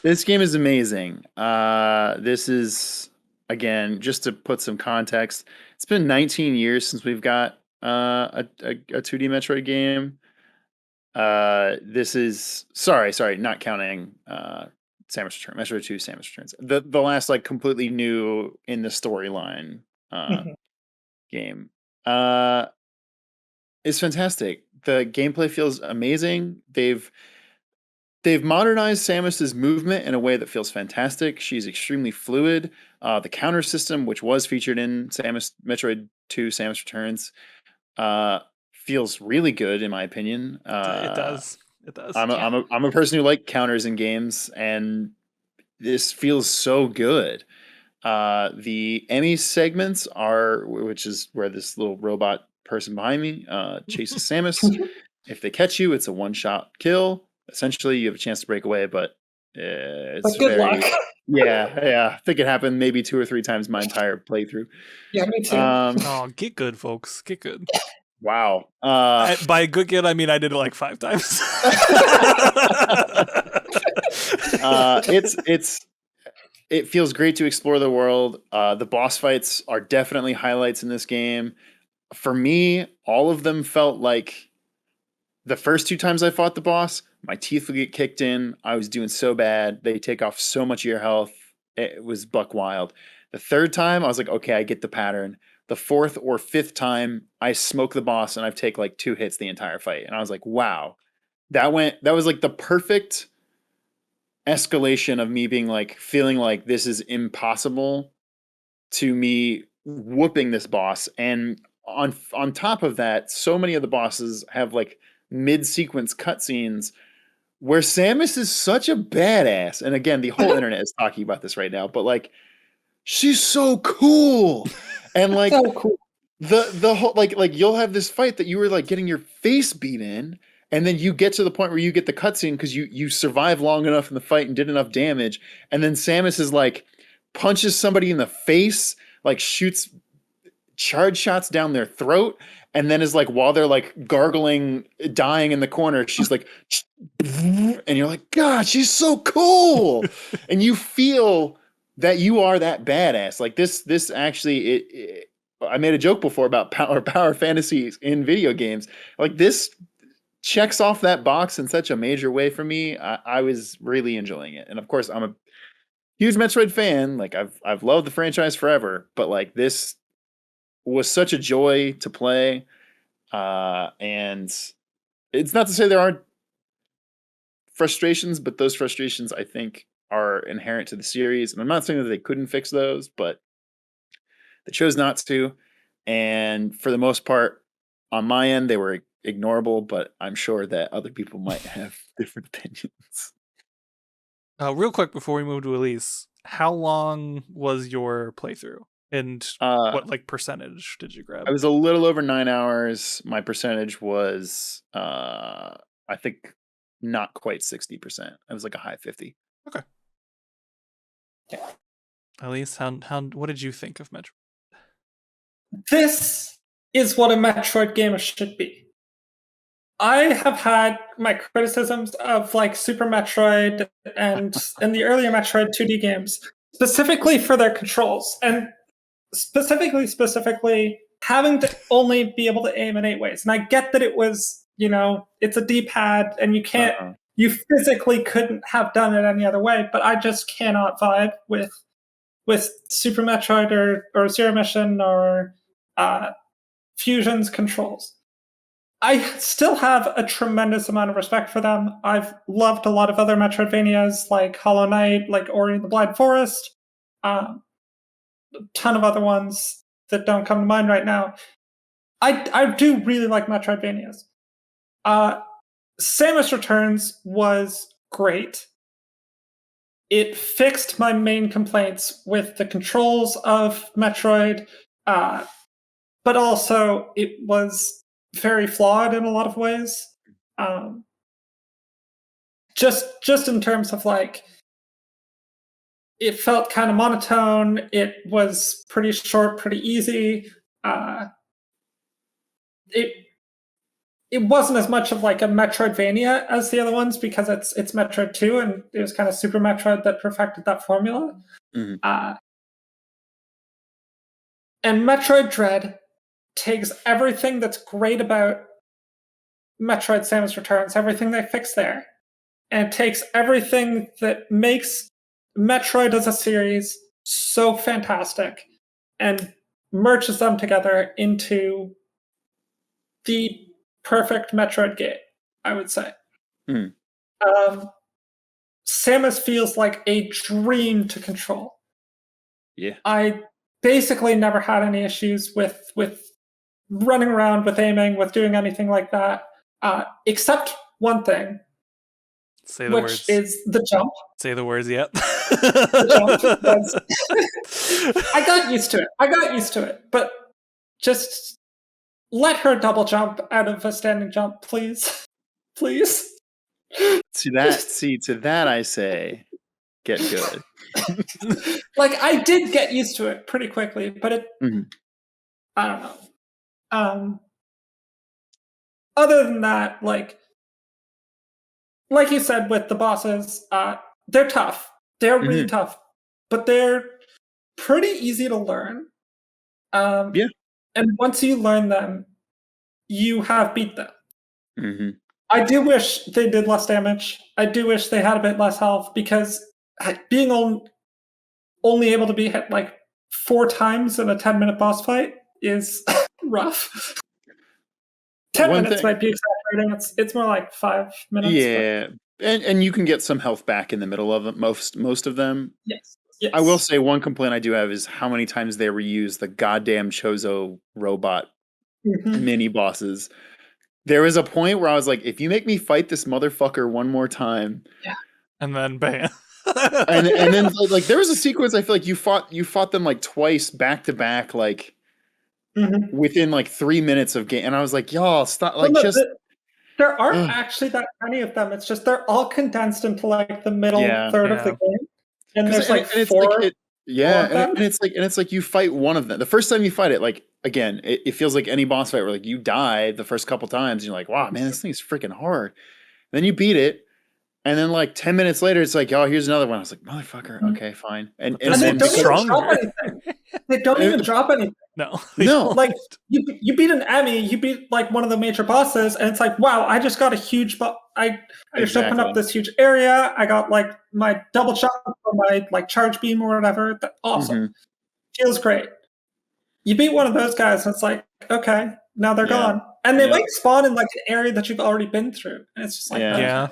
S2: This game is amazing. This is, again, just to put some context, it's been 19 years since we've got a 2D Metroid game. This is sorry, not counting Samus Returns, Metroid 2, Samus Returns. The last like completely new in the storyline game. It's fantastic. The gameplay feels amazing. They've modernized Samus's movement in a way that feels fantastic. She's extremely fluid. The counter system, which was featured in Metroid 2, Samus Returns, feels really good in my opinion.
S1: It does.
S2: I'm a person who likes counters in games, and this feels so good. The Emmy segments which is where this little robot person behind me chases Samus. If they catch you, it's a one-shot kill. Essentially, you have a chance to break away, but it's
S3: good luck.
S2: Yeah. I think it happened maybe 2 or 3 times my entire playthrough.
S3: Yeah, me too.
S1: Get good, folks. Get good.
S2: Wow.
S1: By good kid, I mean I did it like 5 times.
S2: It feels great to explore the world. The boss fights are definitely highlights in this game. For me, all of them felt like the first 2 times I fought the boss, my teeth would get kicked in. I was doing so bad. They take off so much of your health. It was buck wild. The 3rd time, I was like, okay, I get the pattern. The 4th or 5th time, I smoke the boss and I've taken like 2 hits the entire fight. And I was like, wow, that was like the perfect escalation of me being like, feeling like this is impossible, to me whooping this boss. And on top of that, so many of the bosses have like mid-sequence cutscenes where Samus is such a badass. And again, the whole internet is talking about this right now, but like, she's so cool. And like
S3: so cool.
S2: The whole like you'll have this fight that you were like getting your face beat in, and then you get to the point where you get the cutscene because you survive long enough in the fight and did enough damage, and then Samus is like punches somebody in the face, like shoots charge shots down their throat, and then is like, while they're like gargling, dying in the corner, she's like, and you're like, God, she's so cool. And you feel that you are that badass. Like this actually, I made a joke before about power fantasies in video games. Like this checks off that box in such a major way for me. I was really enjoying it, and of course, I'm a huge Metroid fan. Like I've loved the franchise forever, but like this was such a joy to play. And it's not to say there aren't frustrations, but those frustrations I think are inherent to the series. And I'm not saying that they couldn't fix those, but they chose not to. And for the most part, on my end, they were ignorable, but I'm sure that other people might have different opinions.
S1: Real quick before we move to Elise, how long was your playthrough? And what like percentage did you grab?
S2: I was a little over 9 hours. My percentage was I think not quite 60%. I was like a high 50.
S1: Okay. Yeah. Elise, how what did you think of Metroid?
S3: This is what a Metroid game should be. I have had my criticisms of like Super Metroid and the earlier Metroid 2D games, specifically for their controls, and specifically having to only be able to aim in 8 ways. And I get that it was, it's a D-pad and you can't, you physically couldn't have done it any other way, but I just cannot vibe with Super Metroid or Zero Mission or Fusion's controls. I still have a tremendous amount of respect for them. I've loved a lot of other Metroidvanias like Hollow Knight, like Ori and the Blind Forest, a ton of other ones that don't come to mind right now. I do really like Metroidvanias. Samus Returns was great. It fixed my main complaints with the controls of Metroid, but also it was very flawed in a lot of ways. Just in terms of like, it felt kind of monotone. It was pretty short, pretty easy. It wasn't as much of like a Metroidvania as the other ones because it's Metroid 2 and it was kind of Super Metroid that perfected that formula. Mm-hmm. And Metroid Dread takes everything that's great about Metroid Samus Returns, everything they fixed there, and takes everything that makes Metroid as a series so fantastic and merges them together into the perfect Metroid game, I would say. Mm. Samus feels like a dream to control.
S2: Yeah.
S3: I basically never had any issues with running around, with aiming, with doing anything like that, except one thing.
S1: Say the words.
S3: Which is the jump.
S1: Say the words, yep.
S3: The jump was... I got used to it. But just let her double jump out of a standing jump, please. Please.
S2: To that I say, get good.
S3: Like, I did get used to it pretty quickly, but it... Mm-hmm. I don't know. Other than that, like you said with the bosses, they're tough. They're really tough, but they're pretty easy to learn. Yeah. And once you learn them, you have beat them. Mm-hmm. I do wish they did less damage. I do wish they had a bit less health because being only able to be hit like 4 times in a 10-minute boss fight is rough. 10 minutes might be exaggerating. It's more like 5 minutes.
S2: Yeah, and you can get some health back in the middle of them, most of them.
S3: Yes.
S2: I will say one complaint I do have is how many times they reuse the goddamn Chozo robot mini bosses. There was a point where I was like, if you make me fight this motherfucker one more time,
S1: and then bam.
S2: and then like there was a sequence I feel like you fought them like twice back to back, like within like 3 minutes of game, and I was like, y'all stop, like
S3: there aren't actually that many of them. It's just they're all condensed into like the middle third of the game, and there's like 4.
S2: And it's like you fight one of them. The first time you fight it, like again, it feels like any boss fight where like you die the first couple times, and you're like, wow, man, this thing's freaking hard. Then you beat it. And then like 10 minutes later, it's like, oh, here's another one. I was like, motherfucker, okay, fine. And
S3: then
S1: stronger.
S3: They don't even drop anything.
S1: No.
S2: No.
S3: Like you beat an Emmy, you beat like one of the major bosses, and it's like, wow, I just got a huge I just opened up this huge area. I got like my double shot or my like charge beam or whatever. Awesome. Feels great. You beat one of those guys, and it's like, okay, now they're gone. And they like spawn in like an area that you've already been through. And it's just like, okay.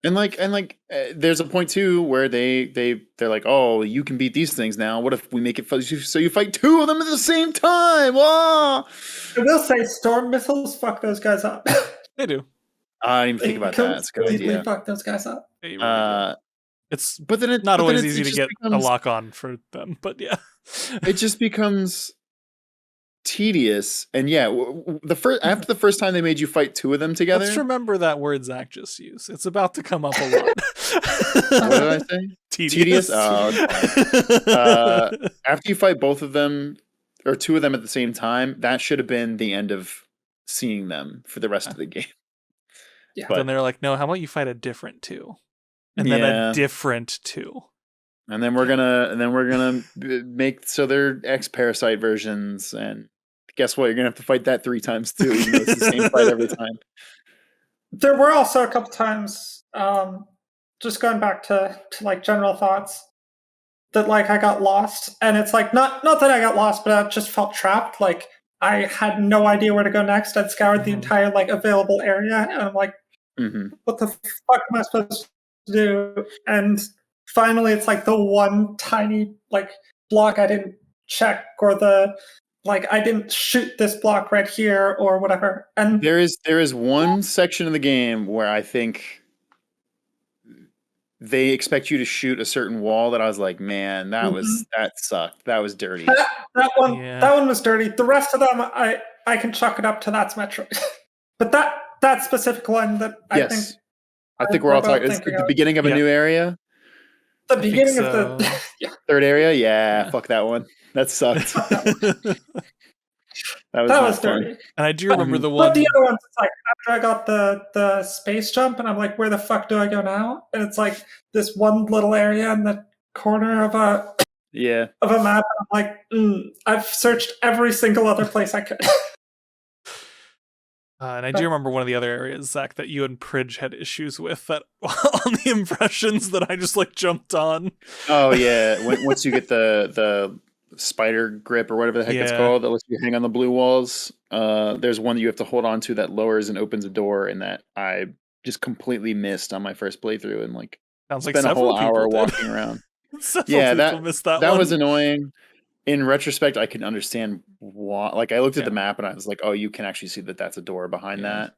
S2: And like, there's a point too where they're like, oh, you can beat these things now. What if we make it so you fight two of them at the same time? Oh!
S3: I will say, storm missiles fuck those guys up.
S1: They do.
S2: I didn't even think about that. It's a good idea.
S3: Fuck those guys up.
S1: It's
S2: but
S1: not always easy to get a lock on for them. But yeah,
S2: it just becomes tedious. And after the first time they made you fight two of them together.
S1: Let's remember that word Zach just used. It's about to come up a lot.
S2: What did I say? Tedious. Oh, okay. After you fight both of them or two of them at the same time, that should have been the end of seeing them for the rest of the game.
S1: Yeah. But then they're like, no, how about you fight a different two, and then a different two. And
S2: then we're gonna make so they're X-Parasite versions, and guess what? You're gonna have to fight that 3 times too, even though it's the same fight every time.
S3: There were also a couple times, just going back to like general thoughts, that like I got lost, and it's like not that I got lost, but I just felt trapped. Like I had no idea where to go next. I'd scoured the entire like available area, and I'm like, what the fuck am I supposed to do? And finally, it's like the one tiny like block I didn't check, or the like I didn't shoot this block right here, or whatever. And
S2: there is one section of the game where I think they expect you to shoot a certain wall that I was like, man, that sucked. That was dirty.
S3: That one was dirty. The rest of them, I can chalk it up to that's Metroid. But that specific one that I
S2: think we're all talking. It's the beginning of a new area.
S3: The beginning of the
S2: third area. Yeah, fuck that one. That sucked. That was dirty.
S1: And I do remember the one.
S3: But the other ones, it's like after I got the space jump, and I'm like, where the fuck do I go now? And it's like this one little area in the corner of a map. And I'm like, I've searched every single other place I could.
S1: And I do remember one of the other areas, Zach, that you and Pridge had issues with that on the impressions that I just like jumped on.
S2: Oh yeah, once you get the spider grip or whatever the heck it's called that lets you hang on the blue walls, there's one that you have to hold on to that lowers and opens a door, and that I just completely missed on my first playthrough, and like spent a whole hour walking around. That was annoying. In retrospect, I can understand why. Like, I looked at the map and I was like, "Oh, you can actually see that that's a door behind that."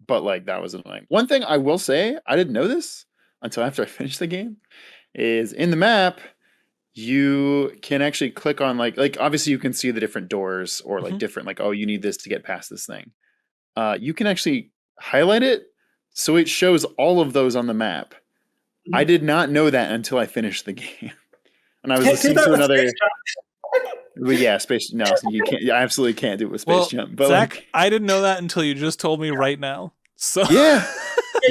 S2: But like, that was annoying. One thing I will say, I didn't know this until after I finished the game, is in the map you can actually click on like obviously you can see the different doors or like different like, oh, you need this to get past this thing. You can actually highlight it so it shows all of those on the map. I did not know that until I finished the game, and I was listening to another. Well, yeah, space. No, you can't. You absolutely can't do it with Space Jump. But
S1: Zach,
S2: like,
S1: I didn't know that until you just told me right now. So
S3: you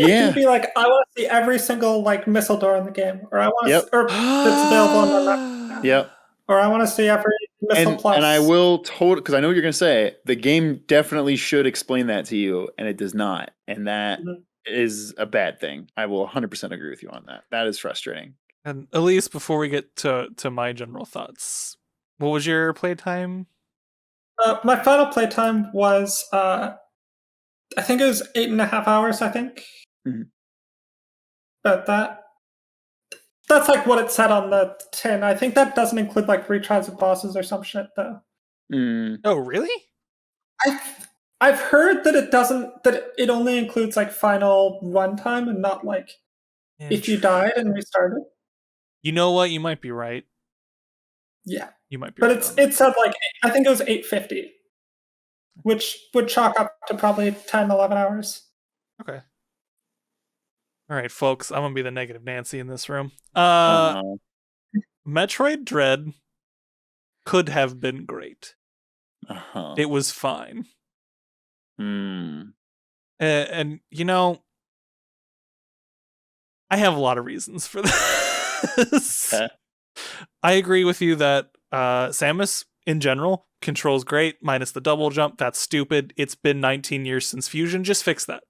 S3: can be like, I want to see every single like missile door in the game, or I want to, or that's available on the map.
S2: Yep.
S3: Or I want to see every missile plus.
S2: And I will because I know what you're gonna say. The game definitely should explain that to you, and it does not, and that is a bad thing. I will 100% agree with you on that. That is frustrating.
S1: And Elise, before we get to my general thoughts. What was your playtime?
S3: My final playtime was, I think it was 8.5 hours, I think. But that's like what it said on the tin. I think that doesn't include like retries of bosses or some shit, though.
S1: Oh, really?
S3: I've heard that it only includes like final runtime and not like if you died and restarted.
S1: You know what? You might be right.
S3: Yeah.
S1: You might be
S3: but
S1: right.
S3: It said like, I think it was 850, which would chalk up to probably 10, 11 hours.
S1: Okay. All right, folks, I'm going to be the negative Nancy in this room. Metroid Dread could have been great. It was fine. And, you know, I have a lot of reasons for this. I agree with you that Samus in general controls great, minus the double jump. That's stupid. It's been 19 years since Fusion. Just fix that.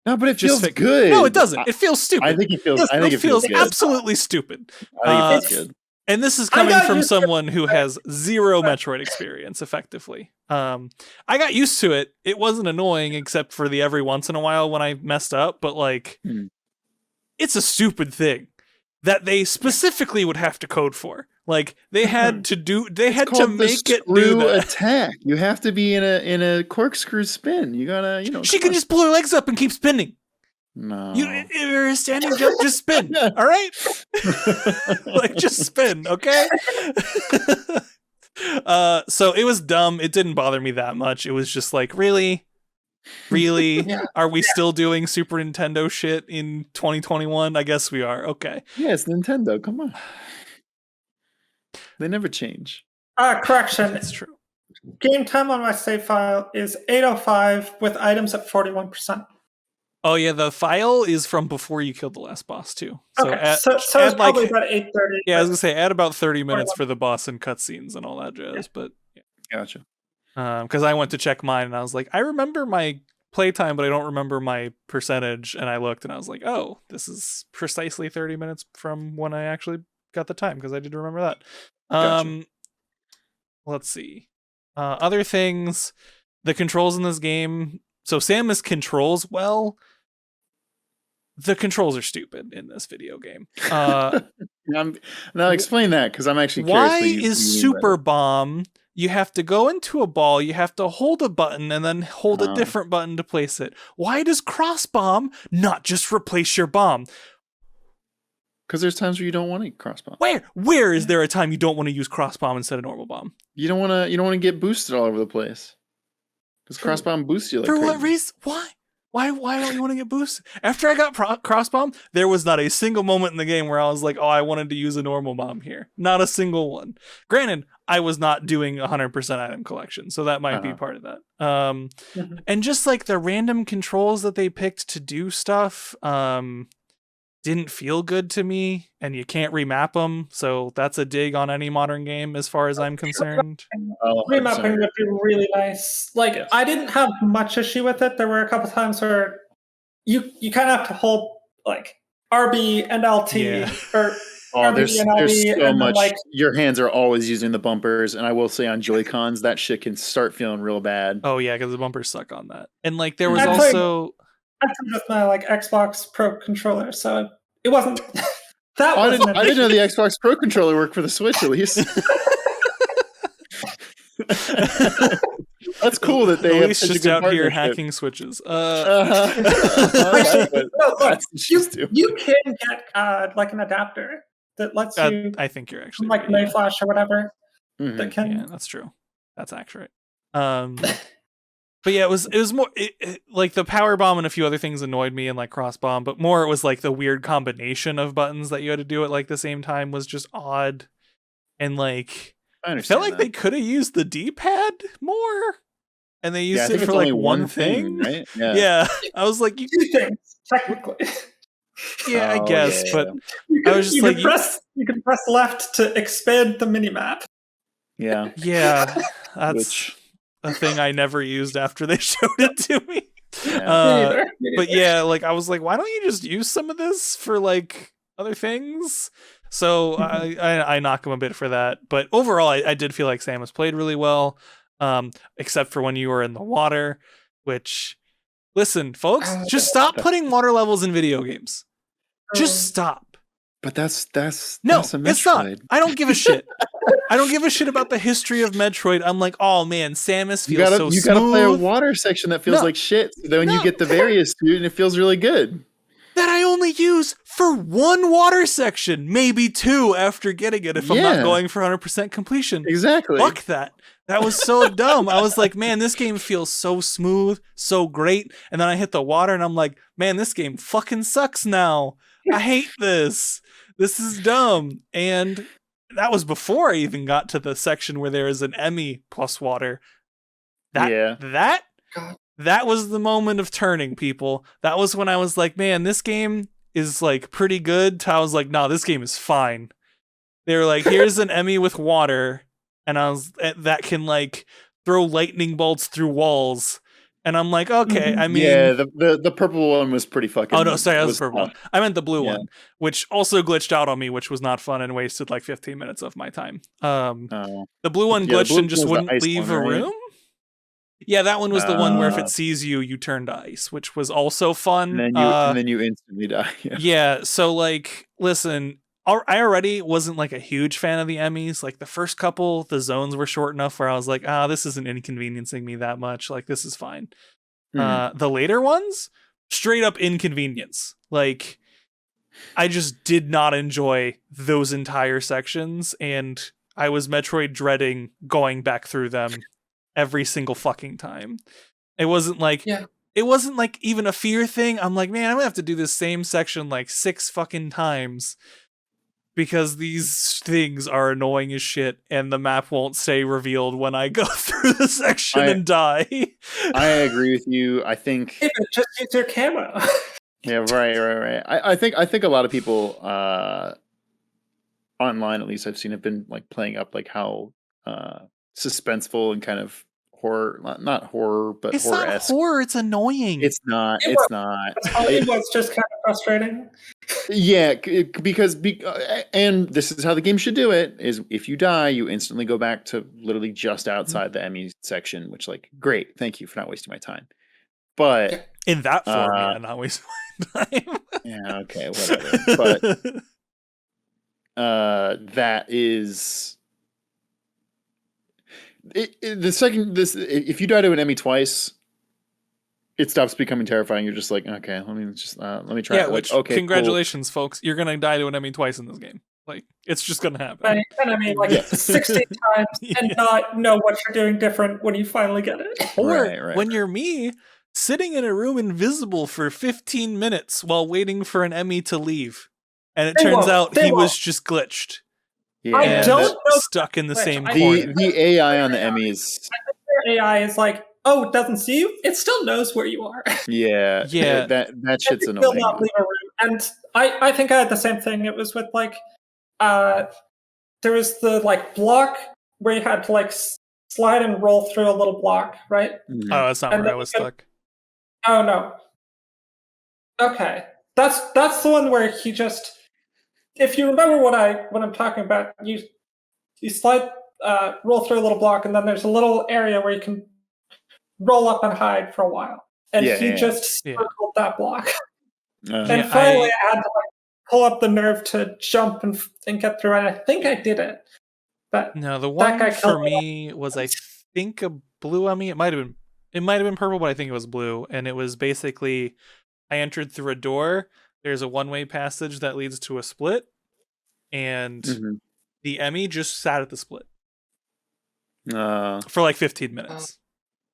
S2: No, but it feels good.
S1: No, it doesn't. It feels stupid.
S2: I think it feels good.
S1: Absolutely stupid.
S2: I think it feels good.
S1: And this is coming from someone who has zero Metroid experience, effectively. I got used to it. It wasn't annoying, except for the every once in a while when I messed up. But like, it's a stupid thing that they specifically would have to code for. Like they had to do. They had to make it do that.
S2: Attack. You have to be in a corkscrew spin. You gotta,
S1: She can just pull her legs up and keep spinning.
S2: No.
S1: You're a standing jump, just spin. All right? Like, just spin, okay? So it was dumb. It didn't bother me that much. It was just like, really? Really? Are we still doing Super Nintendo shit in 2021? I guess we are. Okay.
S2: Yeah, it's Nintendo. Come on. They never change.
S3: Correction.
S1: That's true.
S3: Game time on my save file is 8:05 with items at 41%.
S1: Oh yeah, the file is from before you killed the last boss too. So
S3: okay, so it's probably about 8:30.
S1: Yeah, I was gonna say add about 30 minutes for the boss and cutscenes and all that jazz. But yeah.
S2: Gotcha.
S1: Because I went to check mine and I was like, I remember my playtime, but I don't remember my percentage. And I looked and I was like, oh, this is precisely 30 minutes from when I actually got the time because I did remember that.
S2: Gotcha.
S1: Let's see. Other things, the controls in this game. So Samus controls well. The controls are stupid in this video game.
S2: Now explain that because I'm actually curious.
S1: Why is Super Bomb? You have to go into a ball, you have to hold a button, and then hold a different button to place it. Why does Cross Bomb not just replace your bomb?
S2: Because there's times where you don't want to cross bomb.
S1: Where is there a time you don't want to use Cross Bomb instead of normal bomb?
S2: You don't want to get boosted all over the place. Because cross bomb boosts you like
S1: for
S2: crazy.
S1: What reason? Why? Why don't you want to get boosted? After I got cross bomb, there was not a single moment in the game where I was like, oh, I wanted to use a normal bomb here. Not a single one. Granted, I was not doing 100% item collection, so that might be part of that. And just like the random controls that they picked to do stuff didn't feel good to me, and you can't remap them, so that's a dig on any modern game as far as I'm concerned.
S3: Remapping would be really nice. Like, I didn't have much issue with it. There were a couple times where you kind of have to hold like RB and LT or
S2: there's so much. Like, your hands are always using the bumpers, and I will say on Joy-Cons that shit can start feeling real bad.
S1: Oh yeah, because the bumpers suck on that. And like there was also
S3: I played with my like Xbox Pro controller, so it wasn't that.
S2: I didn't know the Xbox Pro controller worked for the Switch, Elise. That's cool that they
S1: Elise
S2: have such
S1: just
S2: a good
S1: out here
S2: partnership.
S1: hacking switches.
S3: You can get like an adapter that lets you.
S1: I think you're actually
S3: like Mayflash or whatever. That can.
S1: Yeah, that's true. That's accurate. But yeah, it was more like the power bomb and a few other things annoyed me, and like cross bomb, but more it was like the weird combination of buttons that you had to do at like the same time was just odd, and like I felt like they could have used the D-pad more, and they used it for like one thing,
S2: right?
S1: Yeah, I was like,
S3: two things technically.
S1: Yeah, I guess, but I was just like,
S3: you can press left to expand the minimap.
S2: Yeah,
S1: that's a thing I never used after they showed it to me.
S3: Yeah.
S1: But yeah, like I was like, why don't you just use some of this for like other things? So I knock him a bit for that. But overall, I did feel like Samus played really well, except for when you were in the water, which, listen, folks, just stop putting water levels in video games. Just stop.
S2: But that's
S1: no,
S2: a Metroid.
S1: It's not. I don't give a shit. I don't give a shit about the history of Metroid. I'm like, oh man, Samus feels so smooth.
S2: You gotta play a water section that feels like shit. So then when you get the various dude, it feels really good.
S1: That I only use for one water section, maybe two after getting it if I'm not going for 100% completion.
S2: Exactly.
S1: Fuck that. That was so dumb. I was like, man, this game feels so smooth, so great. And then I hit the water and I'm like, man, this game fucking sucks now. I hate this. This is dumb. And that was before I even got to the section where there is an Emmy plus water. That was the moment of turning, people. That was when I was like, man, this game is like pretty good. I was like, nah, this game is fine. They were like, here's an Emmy with water, and that can like throw lightning bolts through walls. And I'm like, okay, I mean,
S2: yeah, the purple one was pretty fucking.
S1: oh no, sorry, that was the purple
S2: tough.
S1: one. I meant the blue
S2: Yeah.
S1: one, which also glitched out on me, which was not fun and wasted like 15 minutes of my time. The blue one
S2: Yeah, the
S1: glitched
S2: blue
S1: and just
S2: was the
S1: wouldn't
S2: ice
S1: leave
S2: one,
S1: a
S2: right?
S1: room. Yeah, that one was the one where if it sees you, you turn to ice, which was also fun.
S2: and then you instantly die.
S1: Yeah, so like, listen, I already wasn't like a huge fan of the Emmys. Like the first couple, the zones were short enough where I was like, this isn't inconveniencing me that much. Like this is fine. The later ones, straight up inconvenience. Like I just did not enjoy those entire sections, and I was Metroid dreading going back through them every single fucking time. It wasn't like it wasn't like even a fear thing. I'm like, man, I'm gonna have to do this same section like 6 fucking times because these things are annoying as shit, and the map won't stay revealed when I go through the section and die.
S2: I agree with you. I think
S3: just use your camera.
S2: Yeah, right. I think a lot of people online, at least I've seen, have been like playing up like how suspenseful and kind of horror, not horror, but
S1: it's
S2: horror-esque.
S1: not horror, it's annoying.
S2: It's not.
S3: It was just kind of frustrating.
S2: Yeah, because and this is how the game should do it: is if you die, you instantly go back to literally just outside the Emmy section. Which, like, great, thank you for not wasting my time. But
S1: in that form, not wasting my time.
S2: Yeah, okay, whatever. But that is the second if you die to an Emmy twice, it stops becoming terrifying. You're just like, okay, let me try.
S1: Yeah,
S2: like, okay,
S1: congratulations, folks. You're gonna die to an Emmy twice in this game. Like, it's just gonna happen.
S3: And I mean, like 16 times and not know what you're doing different when you finally get it.
S1: Or when you're me, sitting in a room invisible for 15 minutes while waiting for an Emmy to leave. And it turns out he was just glitched.
S2: Yeah.
S3: I don't know.
S1: Stuck in the same corner.
S2: The AI on the Emmys.
S3: I think their AI is like, oh, it doesn't see you? It still knows where you are.
S2: Yeah. That shit's annoying.
S3: Will not leave a room. And I think I had the same thing. It was with like, there was the like block where you had to like slide and roll through a little block, right?
S2: Mm-hmm.
S1: Oh, that's not where I was stuck.
S3: Oh no. Okay. That's the one where he just, if you remember what I'm talking about, you slide roll through a little block, and then there's a little area where you can roll up and hide for a while. And he just circled that block. And finally I had to like pull up the nerve to jump and get through, and I think I did it. But
S1: no, the one for me was, I think, a blue Emmy. It might have been purple, but I think it was blue. And it was basically, I entered through a door. There's a one-way passage that leads to a split, and the Emmy just sat at the split for like 15 minutes.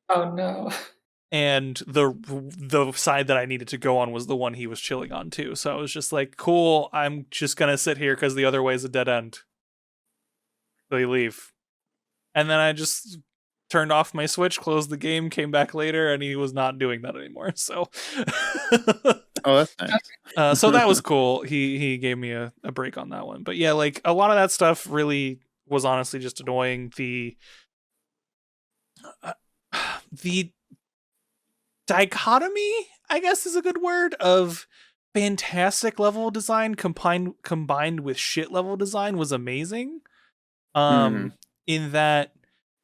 S3: Oh no.
S1: And the side that I needed to go on was the one he was chilling on too. So I was just like, cool, I'm just gonna sit here because the other way is a dead end. So you leave. And then I just turned off my Switch, closed the game, came back later, and he was not doing that anymore. So
S2: oh, that's nice.
S1: So that was cool. He gave me a break on that one. But yeah, like a lot of that stuff really was honestly just annoying. The dichotomy, I guess is a good word, of fantastic level design combined with shit level design was amazing. In that,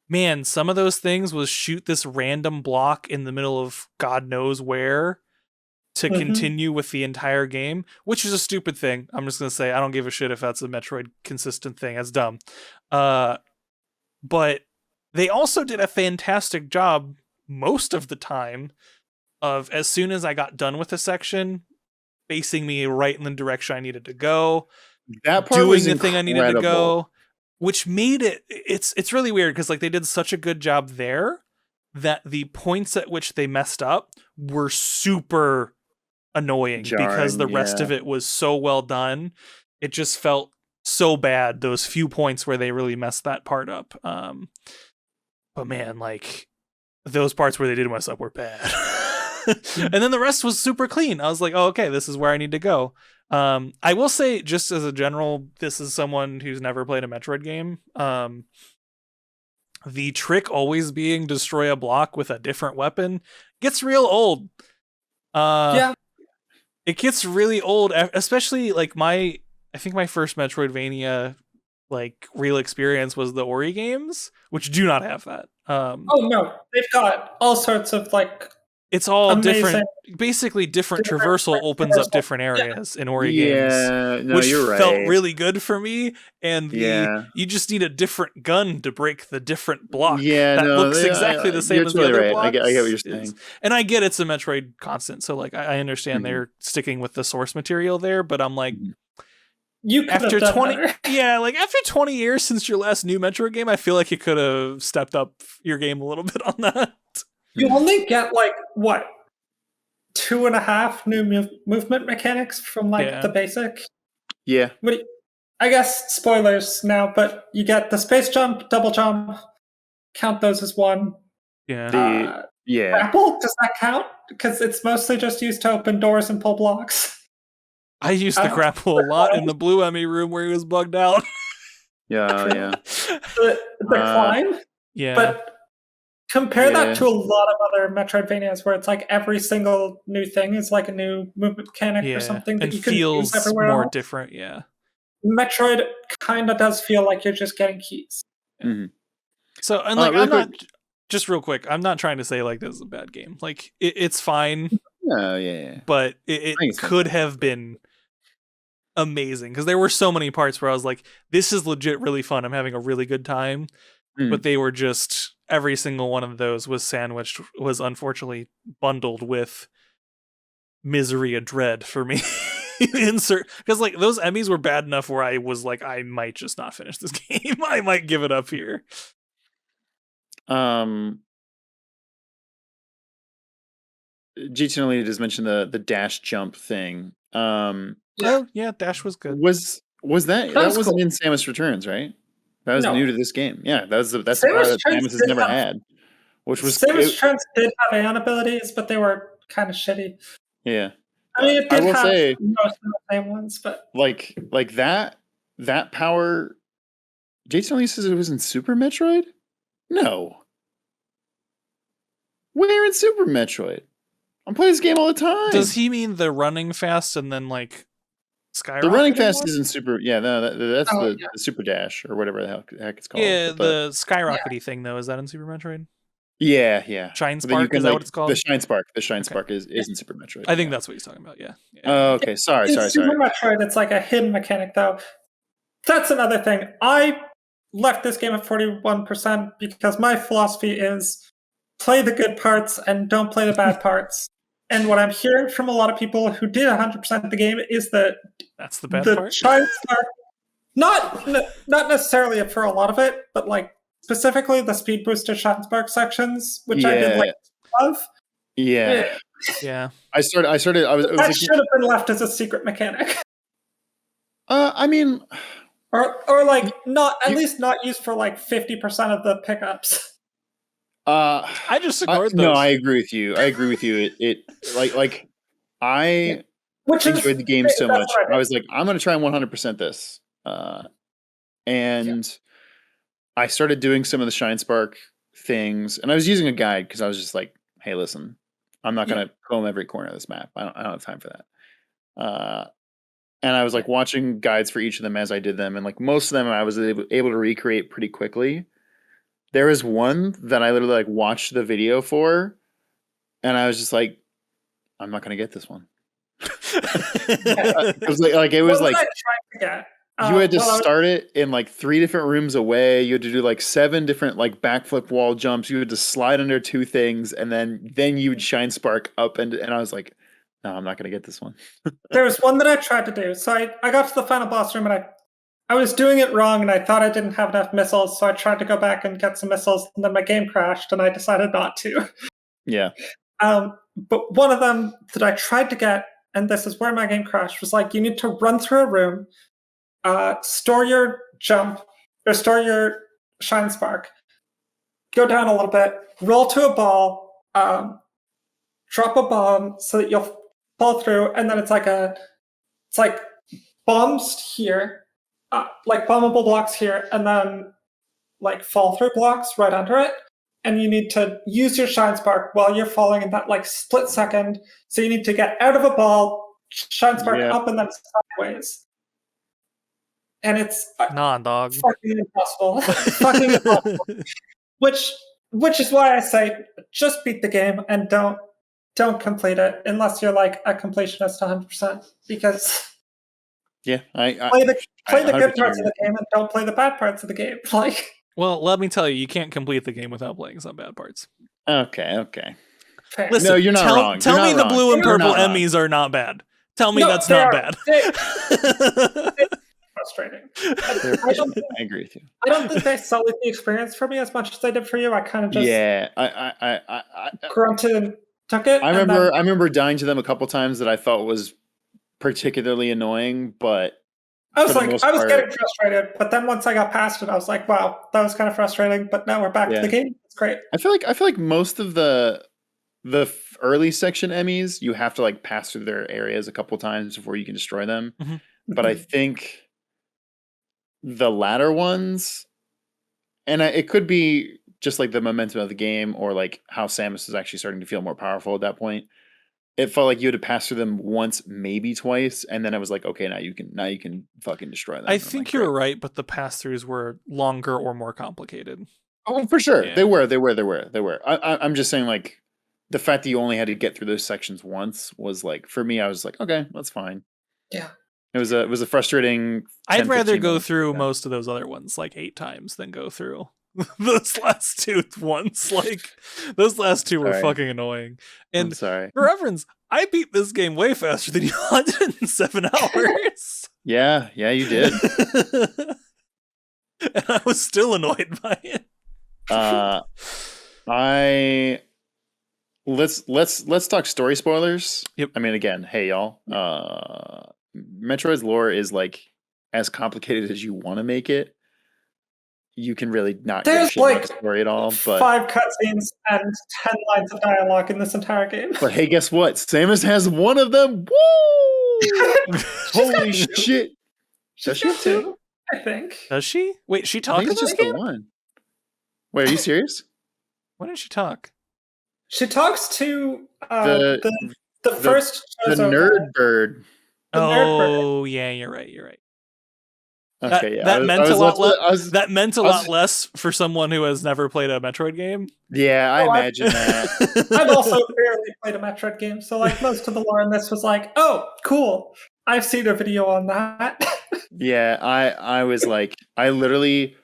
S1: man, some of those things was shoot this random block in the middle of God knows where to continue with the entire game, which is a stupid thing. I'm just gonna say I don't give a shit if that's a Metroid consistent thing. That's dumb. But they also did a fantastic job most of the time of, as soon as I got done with a section, facing me right in the direction I needed to go,
S2: that part
S1: doing
S2: was
S1: the thing I needed to go, which made it's really weird because like they did such a good job there that the points at which they messed up were super annoying because the rest of it was so well done. It just felt so bad, those few points where they really messed that part up. But man, like those parts where they did mess up were bad. And then the rest was super clean. I was like, oh, okay, this is where I need to go. I will say, just as a general, this is someone who's never played a Metroid game. The trick always being destroy a block with a different weapon gets real old.
S3: Yeah.
S1: It gets really old, especially like I think my first Metroidvania like real experience was the Ori games, which do not have that.
S3: Oh no, they've got all sorts of like
S1: it's all
S3: amazing,
S1: different. Basically, different traversal opens up different areas in Ori games.
S2: No,
S1: which
S2: you're right.
S1: felt really good for me. And
S2: Yeah.
S1: you just need a different gun to break the different block.
S2: Yeah,
S1: that
S2: no,
S1: looks exactly the same
S2: you're
S1: as
S2: totally
S1: the other
S2: right.
S1: blocks.
S2: I get what you're saying.
S1: And I get it's a Metroid constant, so like I understand they're sticking with the source material there, but I'm like,
S3: you could
S1: after
S3: have done
S1: 20
S3: better.
S1: yeah, like after 20 years since your last new Metroid game, I feel like you could have stepped up your game a little bit on that.
S3: You only get like what 2.5 new movement mechanics from like the basic.
S2: Yeah.
S3: I guess spoilers now, but you get the space jump, double jump. Count those as one.
S2: Yeah.
S3: Grapple, does that count? Because it's mostly just used to open doors and pull blocks.
S1: I used to grapple a lot in the Blue Emmy room where he was bugged out.
S2: Yeah.
S3: The climb.
S1: Yeah.
S3: But compare that to a lot of other Metroidvanias where it's like every single new thing is like a new movement mechanic or something that
S1: and
S3: you can use
S1: feels
S3: everywhere
S1: more
S3: else.
S1: different. Yeah.
S3: Metroid kind of does feel like you're just getting keys.
S1: So, and like, I'm not, just real quick, I'm not trying to say like this is a bad game. Like, it's fine.
S2: Yeah.
S1: But it could have been amazing because there were so many parts where I was like, this is legit really fun. I'm having a really good time. But they were just, every single one of those was unfortunately bundled with misery and dread for me. Because like those Emmys were bad enough where I was like, I might just not finish this game. I might give it up here.
S2: GTNLE just mentioned the dash jump thing.
S1: Oh yeah, dash was good.
S2: Was that wasn't cool. In Samus Returns, right? That was new to this game. Yeah, that's the part that Samus has never had. Which was
S3: Samus Returns did have Aeon abilities, but they were kind of shitty.
S2: Yeah.
S3: I mean, it did have most of the same ones, but
S2: like that power. GTNLE says it was in Super Metroid? No. Where in Super Metroid? I'm playing this game all the time.
S1: Does he mean the running fast and then like skyrocketing?
S2: The running fast isn't super. Yeah, no, that's the super dash or whatever the heck it's called.
S1: Yeah, the skyrockety thing though, is that in Super Metroid?
S2: Yeah.
S1: Shine Spark, is that what it's called?
S2: The Shine Spark is in Super Metroid.
S1: I think that's what he's talking about. Yeah.
S2: Oh, okay. Sorry.
S3: Super Metroid, it's like a hidden mechanic though. That's another thing. I left this game at 41% because my philosophy is play the good parts and don't play the bad parts. And what I'm hearing from a lot of people who did 100% of the game is that
S1: that's the bad part.
S3: Shine Spark, not necessarily for a lot of it, but like specifically the speed boosted Shine Spark sections, which I did like love.
S2: Yeah. I started.
S3: That should have been left as a secret mechanic.
S2: I mean,
S3: or like not at least not used for like 50% of the pickups.
S1: I just ignored those.
S2: No, I agree with you. It I enjoyed the game so much. I was like, I'm gonna try 100% this. And I started doing some of the Shine Spark things, and I was using a guide because I was just like, hey, listen, I'm not gonna comb every corner of this map. I don't have time for that. And I was like watching guides for each of them as I did them, and like most of them I was able to recreate pretty quickly. There is one that I literally like watched the video for, and I was just like, I'm not gonna get this one. It was like you had to start it in like 3 different rooms away. You had to do like 7 different like backflip wall jumps. You had to slide under 2 things, and then you would Shine Spark up, and I was like, no, I'm not gonna get this one.
S3: There was one that I tried to do. So I got to the final boss room, and I was doing it wrong, and I thought I didn't have enough missiles, so I tried to go back and get some missiles, and then my game crashed, and I decided not to.
S2: Yeah.
S3: But one of them that I tried to get, and this is where my game crashed, was like, you need to run through a room, store your jump, or store your Shine Spark, go down a little bit, roll to a ball, drop a bomb so that you'll fall through, and then it's like a it's like bombs here, like bombable blocks here, and then like fall through blocks right under it. And you need to use your shine spark while you're falling in that like split second. So you need to get out of a ball, shine spark up and then sideways. And it's
S1: dog.
S3: Fucking impossible. Fucking impossible. Which is why I say just beat the game and don't complete it unless you're like a completionist 100%. Because
S2: I
S3: play the good parts of the game and don't play the bad parts of the game. Like,
S1: well, let me tell you, you can't complete the game without playing some bad parts.
S2: Okay.
S3: fair.
S1: Listen,
S2: No, you're not wrong.
S1: Tell me the blue and
S2: You're
S1: purple
S2: not wrong.
S1: Emmys are not bad. Tell me that's not bad.
S3: Frustrating.
S2: I agree with you.
S3: I don't think they sold the experience for me as much as they did for you. I kind of just
S2: I
S3: grunted and took it.
S2: I remember dying to them a couple times that I felt was particularly annoying, but
S3: I was getting frustrated, but then once I got past it, I was like, wow, that was kind of frustrating, but now we're back to the game. It's great.
S2: I feel like most of the early section Emmys, you have to like pass through their areas a couple times before you can destroy them.
S1: Mm-hmm.
S2: But I think the latter ones, and it could be just like the momentum of the game or like how Samus is actually starting to feel more powerful at that point. It felt like you had to pass through them once, maybe twice, and then I was like, okay, now you can fucking destroy them.
S1: I think you're right, but the pass-throughs were longer or more complicated.
S2: Oh, for sure.
S1: Yeah.
S2: They were. I'm just saying, like, the fact that you only had to get through those sections once was like, for me, I was like, okay, that's fine.
S3: Yeah.
S2: It was a frustrating.
S1: I'd rather go through most of those other ones like 8 times than go through those last 2 once. Like, those last 2 were fucking annoying. And
S2: sorry.
S1: For reference, I beat this game way faster than you 107 hours.
S2: Yeah, you did.
S1: And I was still annoyed by it.
S2: Let's talk story spoilers.
S1: Yep.
S2: I mean, again, hey y'all. Metroid's lore is like as complicated as you want to make it. You can really not give a shit about the story at all. But
S3: 5 cutscenes and 10 lines of dialogue in this entire game.
S2: But hey, guess what? Samus has one of them. Woo! Holy shit!
S3: Does she have 2? I think.
S1: Does she? Wait, she talks in this game?
S2: The one. Wait, are you serious?
S1: When did she talk?
S3: She talks to the first
S2: nerd bird.
S1: Oh, yeah, you're right.
S2: Okay,
S1: that meant a lot less for someone who has never played a Metroid game.
S2: Yeah, I imagine that.
S3: I've also barely played a Metroid game, so like most of the lore in this was like, oh, cool. I've seen a video on that.
S2: Yeah, I was like, I literally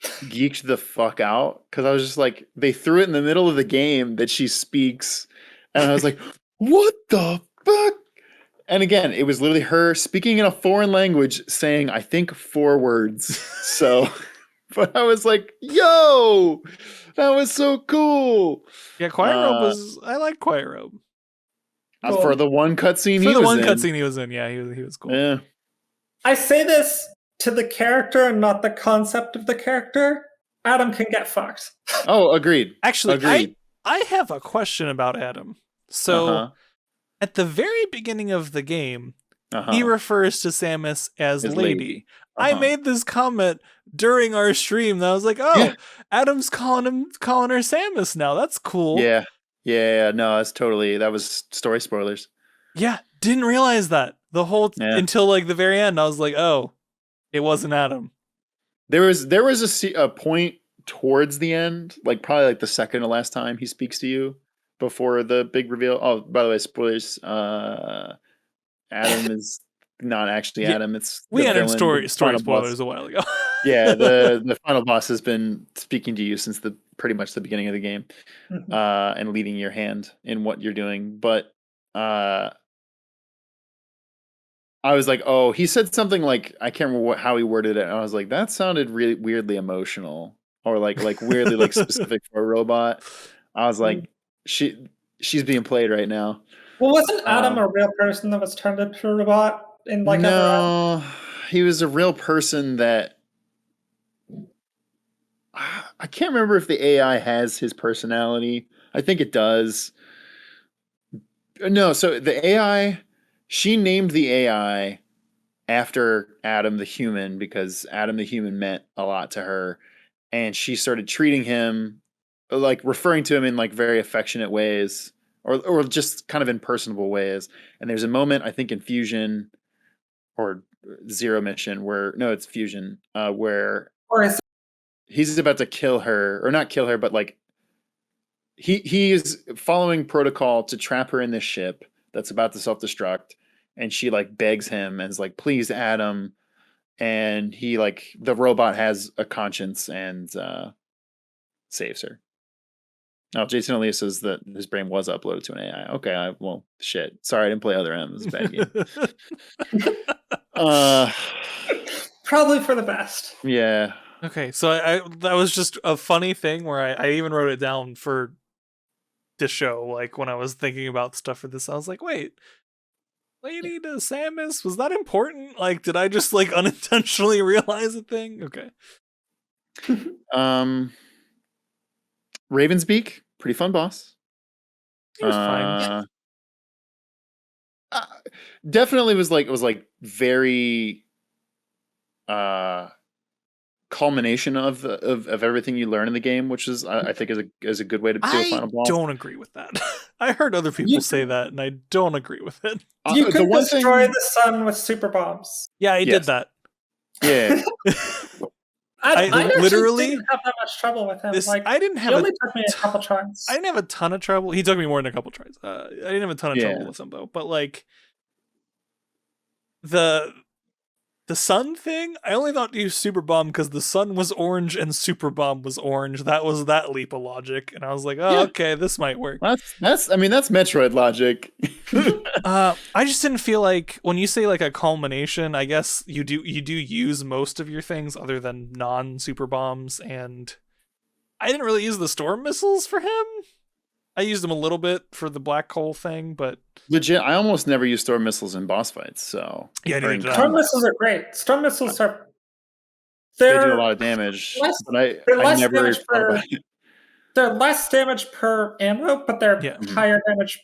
S2: geeked the fuck out because I was just like, they threw it in the middle of the game that she speaks, and I was like, what the fuck? And again, it was literally her speaking in a foreign language, saying, I think 4 words. So, but I was like, yo, that was so cool.
S1: Yeah, Quiet Robe I like Quiet Robe.
S3: Cool.
S2: For the one cutscene
S1: he was in, yeah, he was cool.
S2: Yeah.
S3: I say this to the character and not the concept of the character. Adam can get fucked.
S2: Oh, agreed.
S1: Actually, I have a question about Adam. So, at the very beginning of the game, he refers to Samus as Lady. I made this comment during our stream that I was like, Adam's calling her Samus now. That's cool.
S2: Yeah. No, that was story spoilers.
S1: Yeah, didn't realize that until like the very end. I was like, oh, it wasn't Adam.
S2: There was a point towards the end, like probably like the second to last time he speaks to you before the big reveal. Oh, by the way, spoilers. Adam is not actually Adam. It's
S1: we entered
S2: story
S1: spoilers a while ago.
S2: Yeah, the final boss has been speaking to you since pretty much the beginning of the game, and leading your hand in what you're doing. But I was like, oh, he said something like, I can't remember how he worded it. And I was like, that sounded really weirdly emotional, or like weirdly like specific for a robot. I was like, she's being played right now.
S3: Well, wasn't Adam a real person that was turned into a robot in like
S2: no, he was a real person that I can't remember if the AI has his personality. I think it does. No, so the AI, she named the AI after Adam the human, because Adam the human meant a lot to her, and she started treating him, like referring to him in like very affectionate ways, or just kind of impersonable ways. And there's a moment, I think in Fusion or Zero Mission, where no, it's Fusion, where he's about to kill her, or not kill her, but like he is following protocol to trap her in this ship that's about to self-destruct, and she like begs him and is like, please, Adam. And he, like, the robot has a conscience and saves her. Oh, Jason Elise says that his brain was uploaded to an AI. Okay, well, shit. Sorry, I didn't play Other M. It was a bad game.
S3: Probably for the best.
S2: Yeah.
S1: Okay, so I that was just a funny thing where I even wrote it down for the show. Like when I was thinking about stuff for this, I was like, wait, Lady to Samus, was that important? Like, did I just like unintentionally realize a thing? Okay.
S2: Ravensbeak, pretty fun boss.
S1: He was fine.
S2: Definitely was like very culmination of everything you learn in the game, which is I think is a good way to do a final boss.
S1: I don't agree with that. I heard other people say that, and I don't agree with it.
S3: You could destroy the sun with super bombs.
S1: Yeah, I did that.
S2: Yeah.
S3: I literally didn't have that much trouble with him.
S1: I didn't have.
S3: It only took me a couple tries.
S1: I didn't have a ton of trouble. He took me more than a couple tries. I didn't have a ton of trouble with him though. But like the sun thing, I only thought to use Super Bomb because the sun was orange and Super Bomb was orange. That was that leap of logic, and I was like, oh, okay, this might work.
S2: That's Metroid logic.
S1: I just didn't feel like when you say like a culmination, I guess you do use most of your things other than non-Super Bombs, and I didn't really use the storm missiles for him. I used them a little bit for the black hole thing, but
S2: legit, I almost never use storm missiles in boss fights. So
S1: yeah,
S3: storm missiles are great. Storm missiles they
S2: do a lot of damage, but I never thought about it.
S3: They're less damage per ammo, but they're higher damage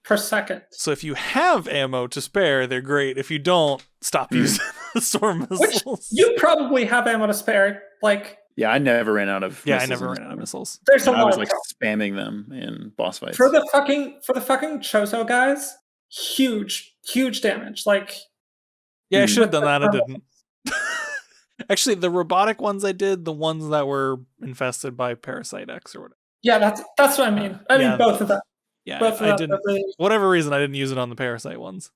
S3: per second.
S1: So if you have ammo to spare, they're great. If you don't, stop using the storm missiles.
S3: Which you probably have ammo to spare, like.
S2: Yeah, I never ran out of.
S1: Yeah, I never ran out of missiles.
S3: There's a lot.
S2: I was like spamming them in boss fights.
S3: For the fucking Chozo guys, huge damage. Like,
S1: yeah, I should have done that. I didn't. Actually, the robotic ones I did, the ones that were infested by Parasite X or whatever.
S3: Yeah, that's what I mean. I mean both of them.
S1: Yeah, I didn't. Whatever reason, I didn't use it on the Parasite ones.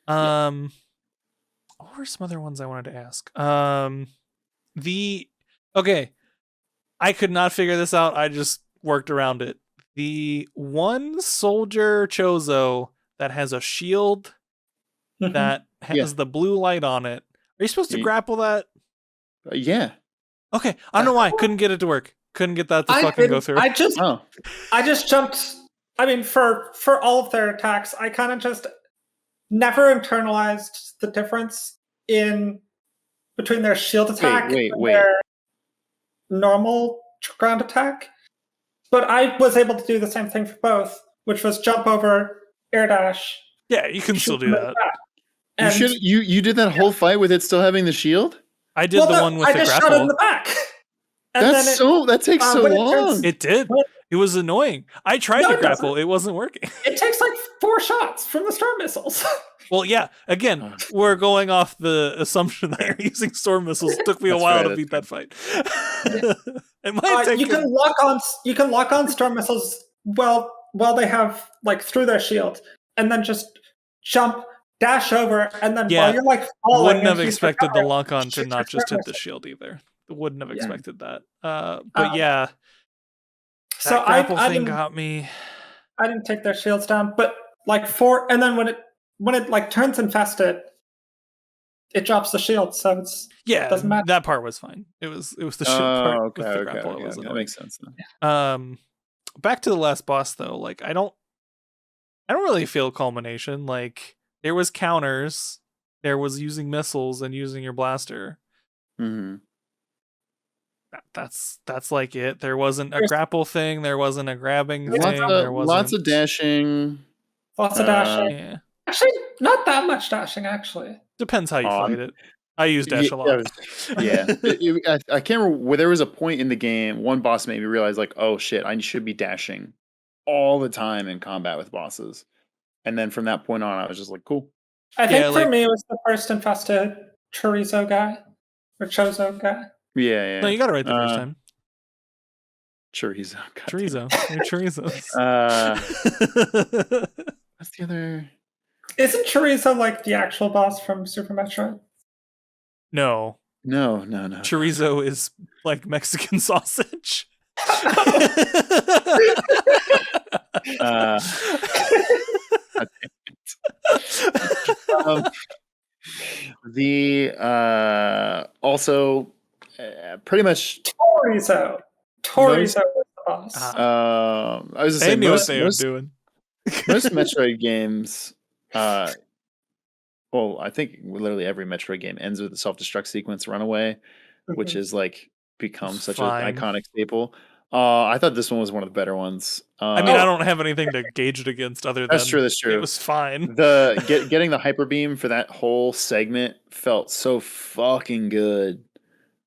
S1: What were some other ones I wanted to ask? Okay, I could not figure this out. I just worked around it. The one soldier Chozo that has a shield that has the blue light on it. Are you supposed to grapple that?
S2: Yeah.
S1: Okay, I don't know why. Couldn't get it to work. Couldn't get that to fucking go through.
S3: I just jumped. I mean, for all of their attacks, I kind of just never internalized the difference between their shield attack and their normal ground attack. But I was able to do the same thing for both, which was jump over, air dash.
S1: Yeah, you can still do that.
S2: You did that whole fight with it still having the shield?
S1: I did the one with the grapple. I just shot it in the back.
S2: That takes so long.
S1: It did. It was annoying. I tried to grapple. It wasn't working.
S3: It takes like 4 shots from the storm missiles.
S1: Well, yeah. Again, we're going off the assumption that you're using storm missiles. It took me a while to beat that fight. It might take
S3: you can lock on storm missiles while they have like through their shield, and then just jump, dash over, and then while you're like falling.
S1: Wouldn't have expected the lock on to not just hit the shield either. Wouldn't have expected that. But yeah.
S3: So
S1: I thing got me.
S3: I didn't take their shields down, but like and then when it like turns infested, it drops the shield. So it doesn't matter.
S1: That part was fine. It was the shield part with the grapple.
S2: Okay. That makes sense.
S1: Back to the last boss though. Like I don't really feel culmination. Like there was counters, there was using missiles and using your blaster.
S2: Mm-hmm.
S1: That's like it. There wasn't a grapple thing. There wasn't a grabbing thing. There wasn't
S2: lots of dashing.
S3: Lots of dashing.
S1: Yeah.
S3: Actually, Not that much dashing, actually.
S1: Depends how you fight it. I use dash a lot.
S2: Yeah. I can't remember where there was a point in the game, one boss made me realize, like, oh shit, I should be dashing all the time in combat with bosses. And then from that point on, I was just like, cool.
S3: I think for me, it was the first infested chorizo guy. Or chozo guy.
S2: Yeah.
S1: No, you got it right the first time.
S2: Chorizo.
S1: Chorizo. They're chorizos.
S2: What's the other?
S3: Isn't chorizo like the actual boss from Super Metroid?
S1: No.
S2: Chorizo
S1: is like Mexican sausage.
S2: Also pretty much
S3: Chorizo is the boss.
S2: I was just saying
S1: knew what they were doing.
S2: Most Metroid games, well, I think literally every Metroid game ends with a self-destruct sequence runaway, which is like become such an iconic staple. I thought this one was one of the better ones.
S1: I mean, I don't have anything to gauge it against other than
S2: that's true.
S1: It was fine.
S2: Getting the hyper beam for that whole segment felt so fucking good.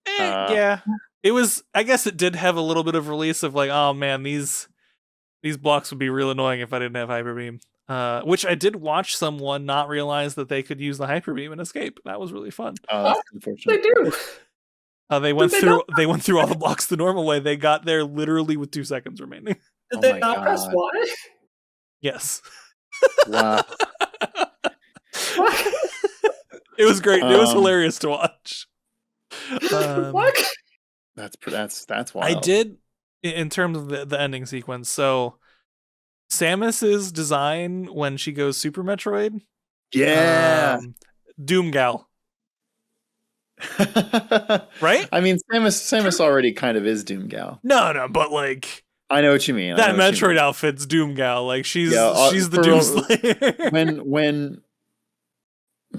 S1: Yeah, it was. I guess it did have a little bit of release of like, oh man, these blocks would be real annoying if I didn't have hyper beam. Which I did watch someone not realize that they could use the hyper beam and escape. That was really fun.
S2: That's unfortunate.
S3: They do.
S1: They went through all the blocks the normal way. They got there literally with 2 seconds remaining.
S3: Did they not press Y?
S1: Yes.
S2: Wow.
S1: It was great. It was hilarious to watch.
S3: What?
S2: That's wild.
S1: I did, in terms of the ending sequence. So Samus's design when she goes Super Metroid.
S2: Yeah.
S1: Doom Gal. Right?
S2: I mean, Samus already kind of is Doom Gal.
S1: No, but like,
S2: I know what you mean.
S1: That Metroid outfit's Doom Gal. Like she's the Doom Slayer.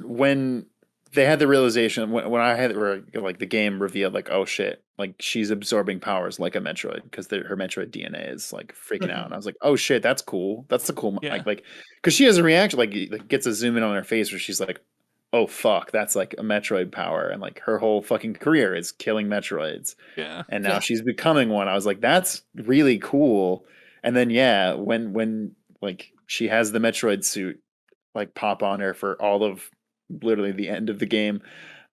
S2: when they had the realization, when I had like the game revealed, like, oh shit, like she's absorbing powers like a Metroid because her Metroid DNA is like freaking out, and I was like, oh shit, that's cool. That's the cool, like because she has a reaction, like gets a zoom in on her face where she's like, oh fuck, that's like a Metroid power, and like her whole fucking career is killing Metroids.
S1: Yeah.
S2: And now she's becoming one. I was like, that's really cool. And then when like she has the Metroid suit like pop on her for all of literally the end of the game.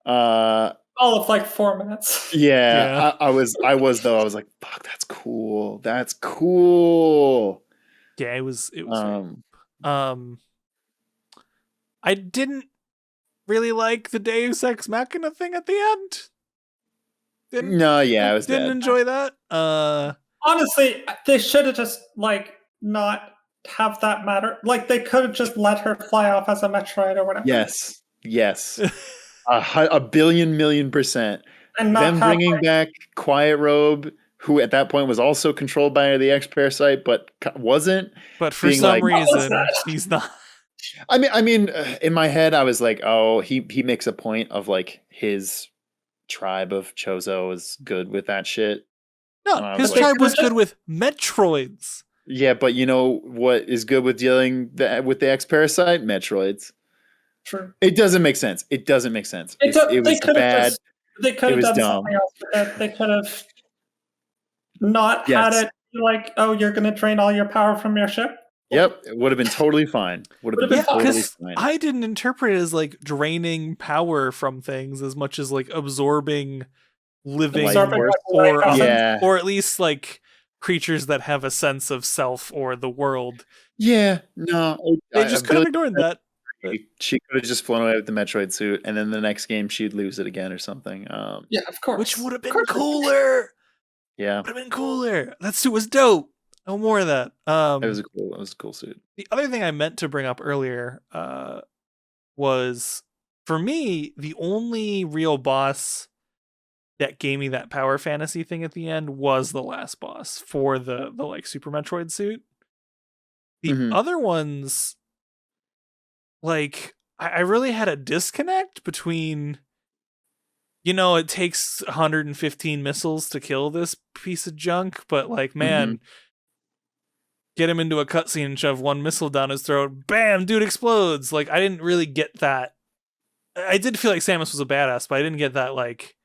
S3: All of like 4 minutes.
S2: Yeah. I was like, fuck, that's cool. That's cool.
S1: Yeah, it was I didn't really like the Deus Ex Machina thing at the end.
S2: I
S1: didn't enjoy that.
S3: Honestly, they should have just like not have that matter. Like they could have just let her fly off as a Metroid or whatever.
S2: Yes. 1,000,000,000%. And them bringing back Quiet Robe, who at that point was also controlled by the X Parasite, but wasn't.
S1: But for some reason, he's not.
S2: I mean, in my head, I was like, oh, he makes a point of like his tribe of Chozo is good with that shit.
S1: No, his tribe was good with Metroids.
S2: Yeah, but you know what is good with dealing with the X Parasite? Metroids.
S3: True.
S2: It doesn't make sense. It was bad.
S3: They could have done something else with it. They could have not had it like, oh, you're going to drain all your power from your ship.
S2: Yep, it would have been totally fine.
S1: Because I didn't interpret it as like draining power from things as much as like absorbing living or at least like creatures that have a sense of self or the world.
S2: Yeah, no,
S1: they just could have ignored that.
S2: She could have just flown away with the Metroid suit, and then the next game she'd lose it again or something.
S3: Yeah, of course.
S1: Which would have been cooler.
S2: Yeah,
S1: would have been cooler. That suit was dope. No more of that.
S2: It was a cool suit.
S1: The other thing I meant to bring up earlier was, for me, the only real boss that gave me that power fantasy thing at the end was the last boss for the like Super Metroid suit. The other ones, like, I really had a disconnect between, it takes 115 missiles to kill this piece of junk, but like, man, get him into a cutscene and shove one missile down his throat. Bam, dude explodes. Like, I didn't really get that. I did feel like Samus was a badass, but I didn't get that, like,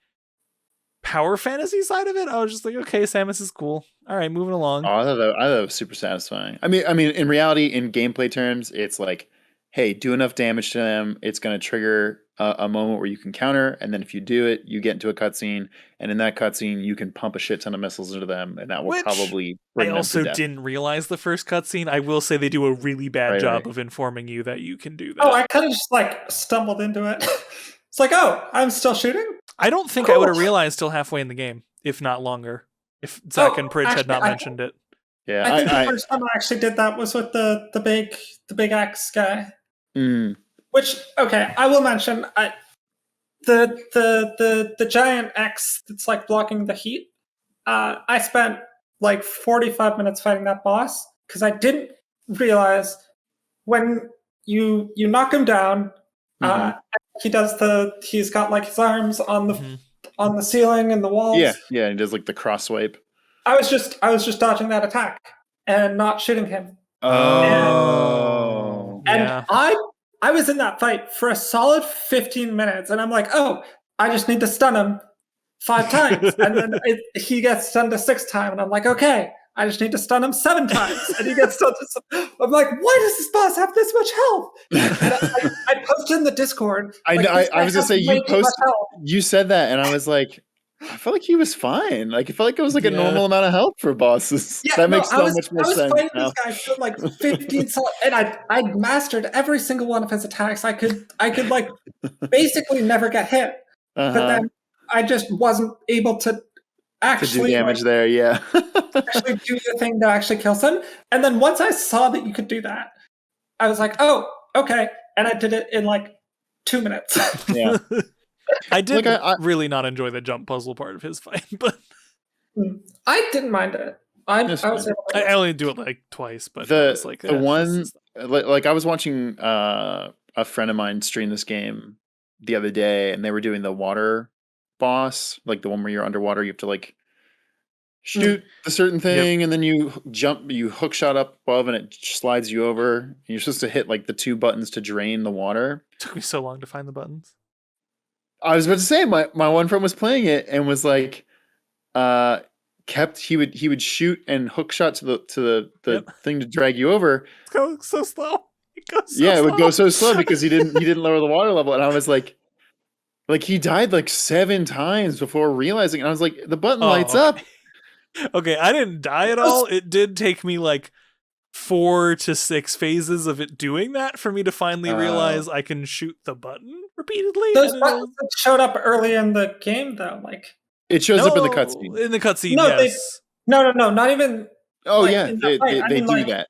S1: power fantasy side of it. I was just like, okay, Samus is cool. All right, moving along.
S2: I thought that was super satisfying. I mean, in reality, in gameplay terms, it's like, hey, do enough damage to them. It's going to trigger a moment where you can counter, and then if you do it, you get into a cutscene, and in that cutscene, you can pump a shit ton of missiles into them, and that will probably bring them to death. I also
S1: didn't realize the first cutscene. I will say they do a really bad job of informing you that you can do that.
S3: Oh, I kind of just like stumbled into it. It's like, oh, I'm still shooting?
S1: I don't think I would have realized till halfway in the game, if not longer, if Zach and Pridge had not mentioned it.
S2: Yeah,
S3: I think the first time I actually did that was with the big axe guy.
S2: Mm.
S3: Which, okay, I will mention the giant X that's like blocking the heat. I spent like 45 minutes fighting that boss because I didn't realize when you knock him down, he's got like his arms on the ceiling and the walls.
S2: Yeah, he does like the cross swipe.
S3: I was just dodging that attack and not shooting him.
S2: Oh,
S3: and I was in that fight for a solid 15 minutes, and I'm like, oh, I just need to stun him 5 times, and then he gets stunned a 6th time, and I'm like, okay, I just need to stun him 7 times, and he gets stunned. I'm like, why does this boss have this much health? And I posted in the Discord.
S2: I was gonna say you said that, and I was like, I felt like he was fine. Like, it felt like it was like a normal amount of health for bosses. Yeah, that makes so much more sense. I was fighting this guy for like 15 and I mastered every single one of his attacks. I could like basically never get hit. But then I just wasn't able to actually do damage there. Yeah,
S3: actually do the thing that actually kills him. And then once I saw that you could do that, I was like, oh, okay, and I did it in like 2 minutes.
S2: Yeah.
S1: I did really not enjoy the jump puzzle part of his fight, but
S3: I didn't mind it.
S1: I only do it like twice, but
S2: the one like I was watching a friend of mine stream this game the other day, and they were doing the water boss, like the one where you're underwater. You have to like shoot a certain thing, and then you hook shot up above, and it slides you over. And you're supposed to hit like the 2 buttons to drain the water.
S1: It took me so long to find the buttons.
S2: I was about to say my one friend was playing it and was like, he would shoot and hook shot to the thing to drag you over.
S1: It's going so slow.
S2: It would go so slow because he didn't lower the water level, and I was like he died like 7 times before realizing. And I was like, the button lights up.
S1: Okay, I didn't die at all. It did take me like 4 to 6 phases of it doing that for me to finally realize I can shoot the button repeatedly.
S3: Those buttons showed up early in the game, though. Like
S2: it shows up in the cutscene.
S1: In the cutscene,
S3: no,
S1: yes.
S3: No, not even.
S2: Oh like, yeah, they do that.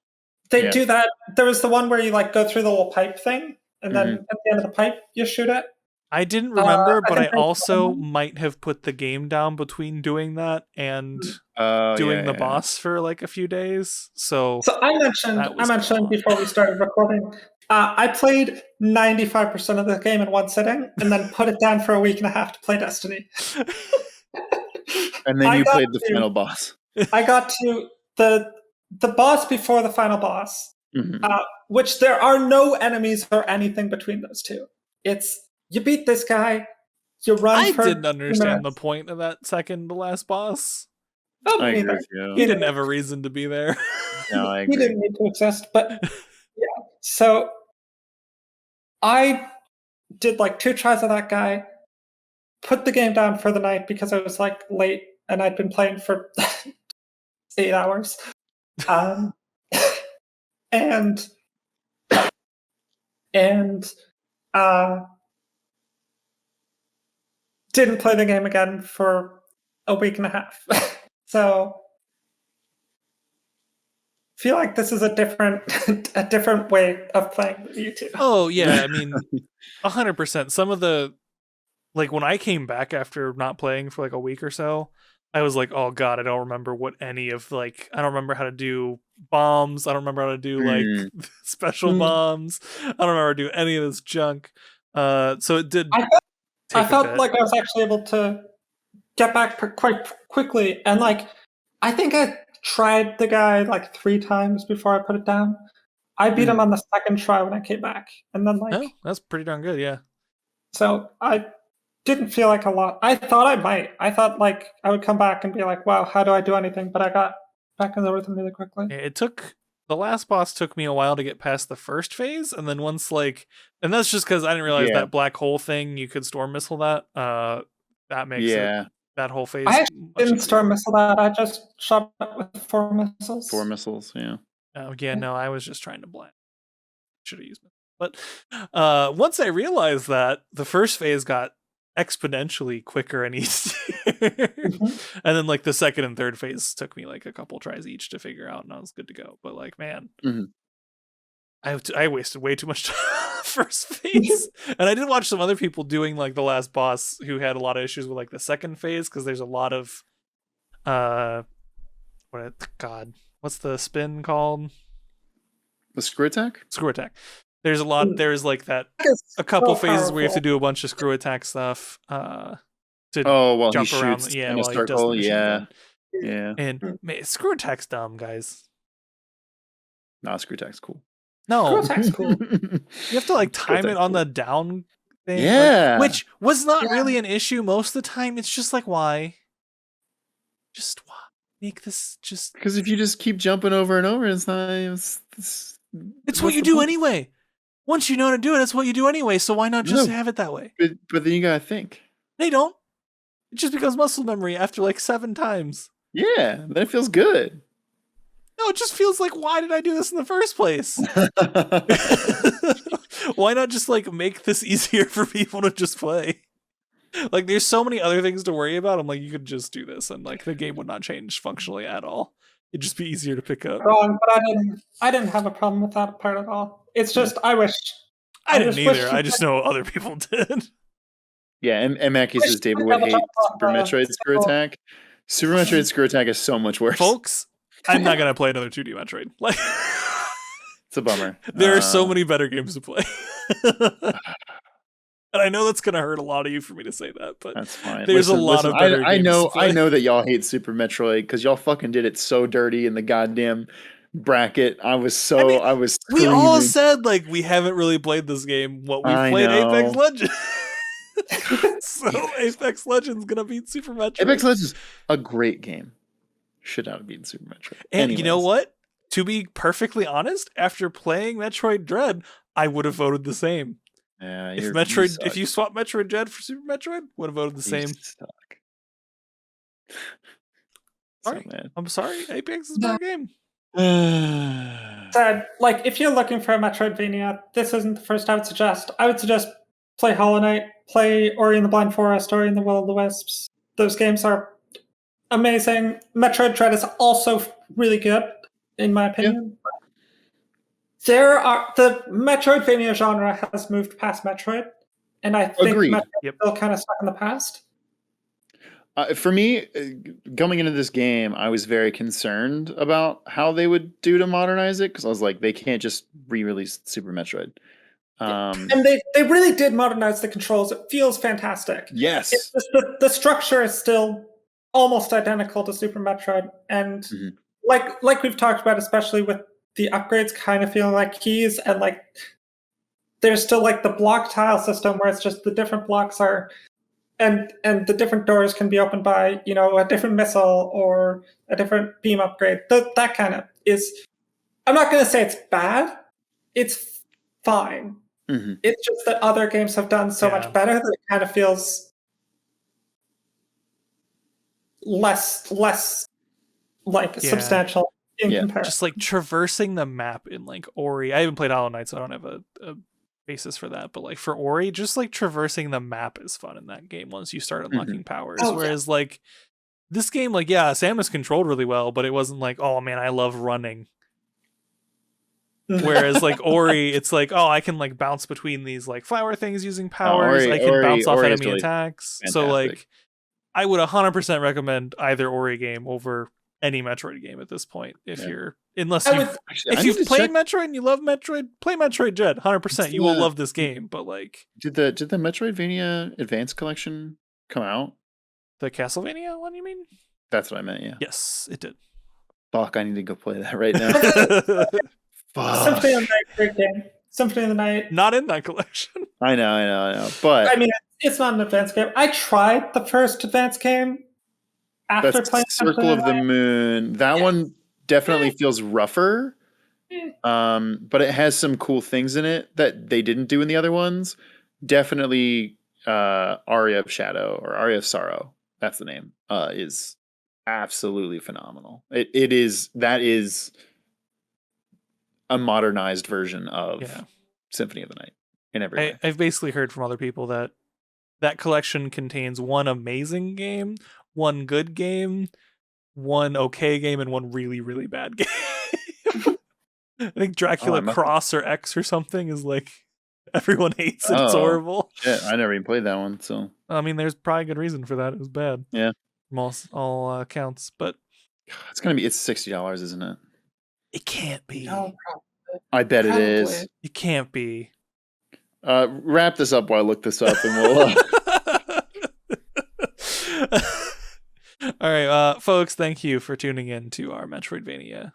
S3: They do that. There was the one where you like go through the little pipe thing, and then at the end of the pipe you shoot it.
S1: I didn't remember, but I also might have put the game down between doing that and doing the boss for like a few days. So I
S3: mentioned before we started recording, I played 95% of the game in one sitting, and then put it down for a week and a half to play Destiny.
S2: And then you played the final boss.
S3: I got to the boss before the final boss, which there are no enemies or anything between those two. It's you beat this guy, you run.
S1: I didn't understand the point of that second to last boss.
S3: Oh,
S2: I agree with you.
S1: He didn't have a reason to be there.
S2: No, I agree.
S3: He didn't need to exist, but yeah. So I did like 2 tries of that guy, put the game down for the night because I was like late and I'd been playing for 8 hours. And didn't play the game again for a week and a half. So feel like this is a different way of playing with you two.
S1: Oh yeah, I mean 100%. Some of the like when I came back after not playing for like a week or so, I was like, oh god, I don't remember what any of like I don't remember how to do bombs. I don't remember how to do like special bombs. I don't remember how to do any of this junk. So it did.
S3: I felt like I was actually able to get back quite quickly, and like I think I tried the guy like 3 times before I put it down. I beat him on the second try when I came back, and then like,
S1: oh, that's pretty darn good. Yeah.
S3: So I didn't feel like a lot. I thought I might. I thought like I would come back and be like, wow, how do I do anything? But I got back in the rhythm really quickly.
S1: It took the last boss took me a while to get past the first phase, and then once like, and that's just because I didn't realize that black hole thing you could storm missile that. That makes it, that whole phase.
S3: I actually didn't storm missile that. I just shot it with 4 missiles.
S2: 4 missiles, yeah.
S1: Oh yeah, no, I was just trying to blind. Should have used it. But once I realized that, the first phase got exponentially quicker and easier. And then like the second and third phase took me like a couple tries each to figure out, and I was good to go. But like, man, I wasted way too much time on the first phase. And I did watch some other people doing like the last boss who had a lot of issues with like the second phase, because there's a lot of what's the spin called?
S2: The screw attack?
S1: Screw attack. There's a lot. There's like that. A couple phases where you have to do a bunch of screw attack stuff. To
S2: while
S1: jump
S2: he
S1: around.
S2: shoots
S1: Yeah,
S2: in a
S1: while he does the
S2: circle.
S1: machine gun.
S2: Yeah.
S1: And man, screw attack's dumb, guys.
S2: Nah, screw attack's cool.
S3: Screw
S1: No,
S3: attack's cool.
S1: you have to like time it on the down thing.
S2: Yeah.
S1: Like, which was not really an issue most of the time. It's just like, why? Just why? Make this just.
S2: Because if you just keep jumping over and over, it's not.
S1: It's what you do anyway. Once you know how to do it, it's what you do anyway. So why not just have it that way?
S2: But then you gotta think.
S1: They don't. It just becomes muscle memory after like 7 times.
S2: Yeah, then it feels good.
S1: No, it just feels like, why did I do this in the first place? Why not just like make this easier for people to just play? Like, there's so many other things to worry about. I'm like, you could just do this, and like the game would not change functionally at all. It'd just be easier to pick up.
S3: Wrong, but I didn't have a problem with that part at all. It's just I
S1: didn't either. I just know other people did.
S2: Yeah, and Mackey says David would hate Super Metroid screw attack. Super Metroid screw attack is so much worse.
S1: Folks, I'm not gonna play another 2D Metroid. Like,
S2: it's a bummer.
S1: There are so many better games to play. And I know that's gonna hurt a lot of you for me to say that, but
S2: that's fine.
S1: There's a lot of better games to play.
S2: I know that y'all hate Super Metroid because y'all fucking did it so dirty in the goddamn bracket. We
S1: all said like we haven't really played this game. We played Apex Legends. So Apex Legends gonna beat Super Metroid.
S2: Apex Legends is a great game. Should not have beaten Super Metroid.
S1: And you know what? To be perfectly honest, after playing Metroid Dread, I would have voted the same.
S2: Yeah,
S1: if you swap Metroid Dread for Super Metroid, would have voted the same. Sorry. I'm sorry. Apex is a better game.
S3: Sad. Like, if you're looking for a Metroidvania, this isn't the first I would suggest. I would suggest play Hollow Knight, play Ori and the Blind Forest, Ori and the Will of the Wisps. Those games are amazing. Metroid Dread is also really good, in my opinion. Yeah. The Metroidvania genre has moved past Metroid, and I think Metroid is still kind of stuck in the past.
S2: For me, going into this game, I was very concerned about how they would do to modernize it, because I was like, they can't just re-release Super Metroid.
S3: And they really did modernize the controls. It feels fantastic.
S2: Yes.
S3: It's just the structure is still almost identical to Super Metroid, and like we've talked about, especially with the upgrades kind of feeling like keys, and like there's still like the block tile system where it's just the different blocks are, and the different doors can be opened by, you know, a different missile or a different beam upgrade. That kind of is. I'm not going to say it's bad. It's fine. It's just that other games have done so much better that it kind of feels less like substantial.
S1: Just like traversing the map in like Ori. I haven't played Hollow Knight, so I don't have a basis for that. But like for Ori, just like traversing the map is fun in that game once you start unlocking powers. Whereas like this game, like Samus controlled really well, but it wasn't like, oh man, I love running. Whereas like Ori, it's like, oh, I can like bounce between these like flower things using powers. I can bounce off enemy attacks. Fantastic. So like I would 100% recommend either Ori game over any Metroid game at this point. If you've played Metroid and you love Metroid, play Metroid Dread. 100%. You will love this game. But like,
S2: did the Metroidvania Advanced Collection come out?
S1: The Castlevania one, you mean?
S2: That's what I meant. Yeah.
S1: Yes, it did.
S2: Fuck, I need to go play that right now. Fuck.
S3: Symphony of the Night, great game. Symphony of the Night.
S1: Not in that collection.
S2: I know. But
S3: I mean, it's not an advanced game. I tried the first advanced game after
S2: that's
S3: playing
S2: Circle of the Moon. That one definitely feels rougher. But it has some cool things in it that they didn't do in the other ones. Definitely Aria of Shadow or Aria of Sorrow. That's the name. Is absolutely phenomenal. That is a modernized version of Symphony of the Night in every way.
S1: I've basically heard from other people that collection contains one amazing game, one good game, one okay game, and one really, really bad game. I think Dracula Cross or X or something is like everyone hates it. It's horrible.
S2: Shit, I never even played that one. So
S1: I mean, there's probably a good reason for that. It was bad.
S2: Yeah,
S1: from all accounts. But
S2: it's $60, isn't it?
S1: It can't be.
S3: No,
S2: I bet it is.
S1: It can't be.
S2: Wrap this up while I look this up, and we'll.
S1: All right, folks, thank you for tuning in to our Metroid Dread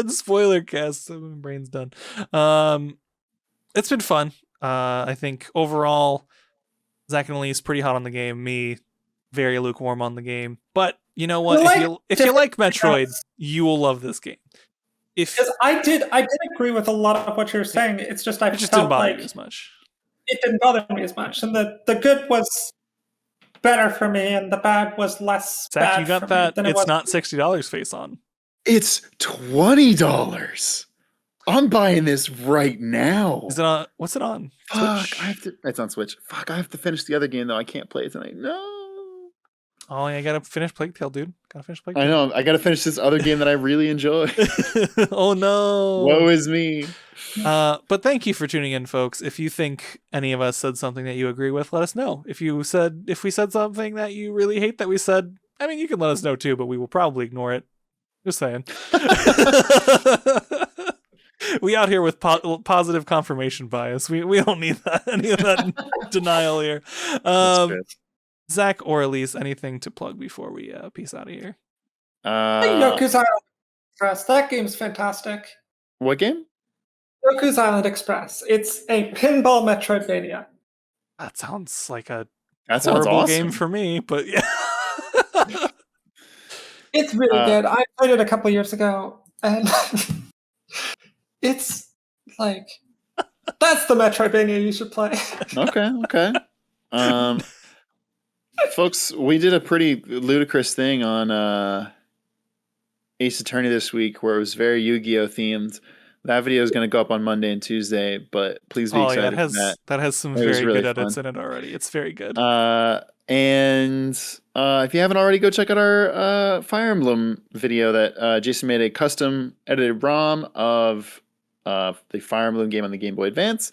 S1: Spoilercast. My brain's done. It's been fun. I think overall, Zach and Elise pretty hot on the game. Me, very lukewarm on the game. But you know what? If you like Metroid, you will love this game.
S3: Because I did agree with a lot of what you're saying. It's just
S1: it just didn't bother me as much.
S3: It didn't bother me as much, and the good was better for me, and the bad was less.
S1: Zach,
S3: bad
S1: you got
S3: for
S1: that?
S3: Me
S1: it's not $60 face on.
S2: It's $20. I'm buying this right now.
S1: Is it on? What's it on?
S2: Fuck,
S1: Switch?
S2: It's on Switch. Fuck, I have to finish the other game though. I can't play it tonight. No.
S1: Oh, yeah, I gotta finish Plague Tale, dude. Gotta finish Plague Tale.
S2: I know. I gotta finish this other game that I really enjoy.
S1: Oh no!
S2: Woe is me.
S1: But thank you for tuning in, folks. If you think any of us said something that you agree with, let us know. If we said something that you really hate that we said, I mean, you can let us know too, but we will probably ignore it. Just saying. We out here with positive confirmation bias. We don't need any of that denial here. Zach or Elise, anything to plug before we peace out of here?
S3: Yoku's Island Express. That game's fantastic.
S2: What game?
S3: Yoku's Island Express. It's a pinball Metroidvania.
S1: That sounds like a
S2: horrible
S1: awesome game for me, but yeah.
S3: It's really good. I played it a couple years ago, and it's like that's the Metroidvania you should play.
S2: Okay. Folks, we did a pretty ludicrous thing on Ace Attorney this week where it was very Yu-Gi-Oh themed. That video is going to go up on Monday and Tuesday, but please be excited for that.
S1: That has some very good edits in it already. It's very good.
S2: And if you haven't already, go check out our Fire Emblem video that Jason made a custom edited ROM of the Fire Emblem game on the Game Boy Advance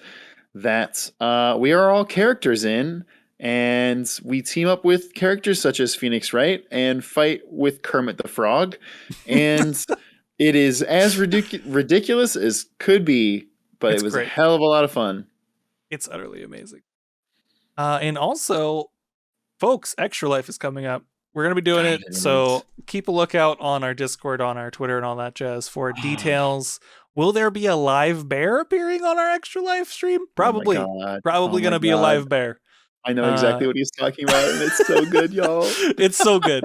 S2: that we are all characters in. And we team up with characters such as Phoenix Wright and fight with Kermit the Frog. And it is as ridiculous as could be, but it was great. A hell of a lot of fun.
S1: It's utterly amazing. And also, folks, Extra Life is coming up. We're going to be doing it, so keep a lookout on our Discord, on our Twitter, and all that jazz for details. Will there be a live bear appearing on our Extra Life stream? Probably. Probably going to be a live bear.
S2: I know exactly what he's talking about, and it's so good, y'all.
S1: It's so good.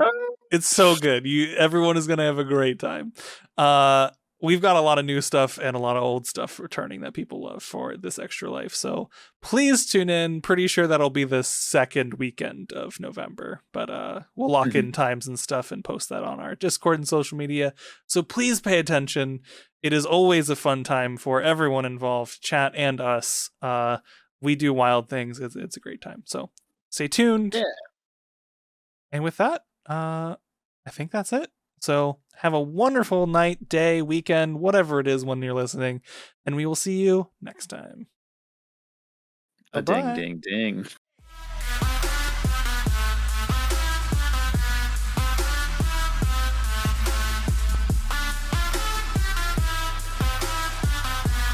S1: It's so good. Everyone is going to have a great time. We've got a lot of new stuff and a lot of old stuff returning that people love for this Extra Life. So please tune in. Pretty sure that'll be the second weekend of November, but we'll lock in times and stuff and post that on our Discord and social media. So please pay attention. It is always a fun time for everyone involved, chat and us. We do wild things. It's a great time. So stay tuned.
S2: Yeah.
S1: And with that, I think that's it. So have a wonderful night, day, weekend, whatever it is when you're listening. And we will see you next time.
S2: Ding, ding, ding.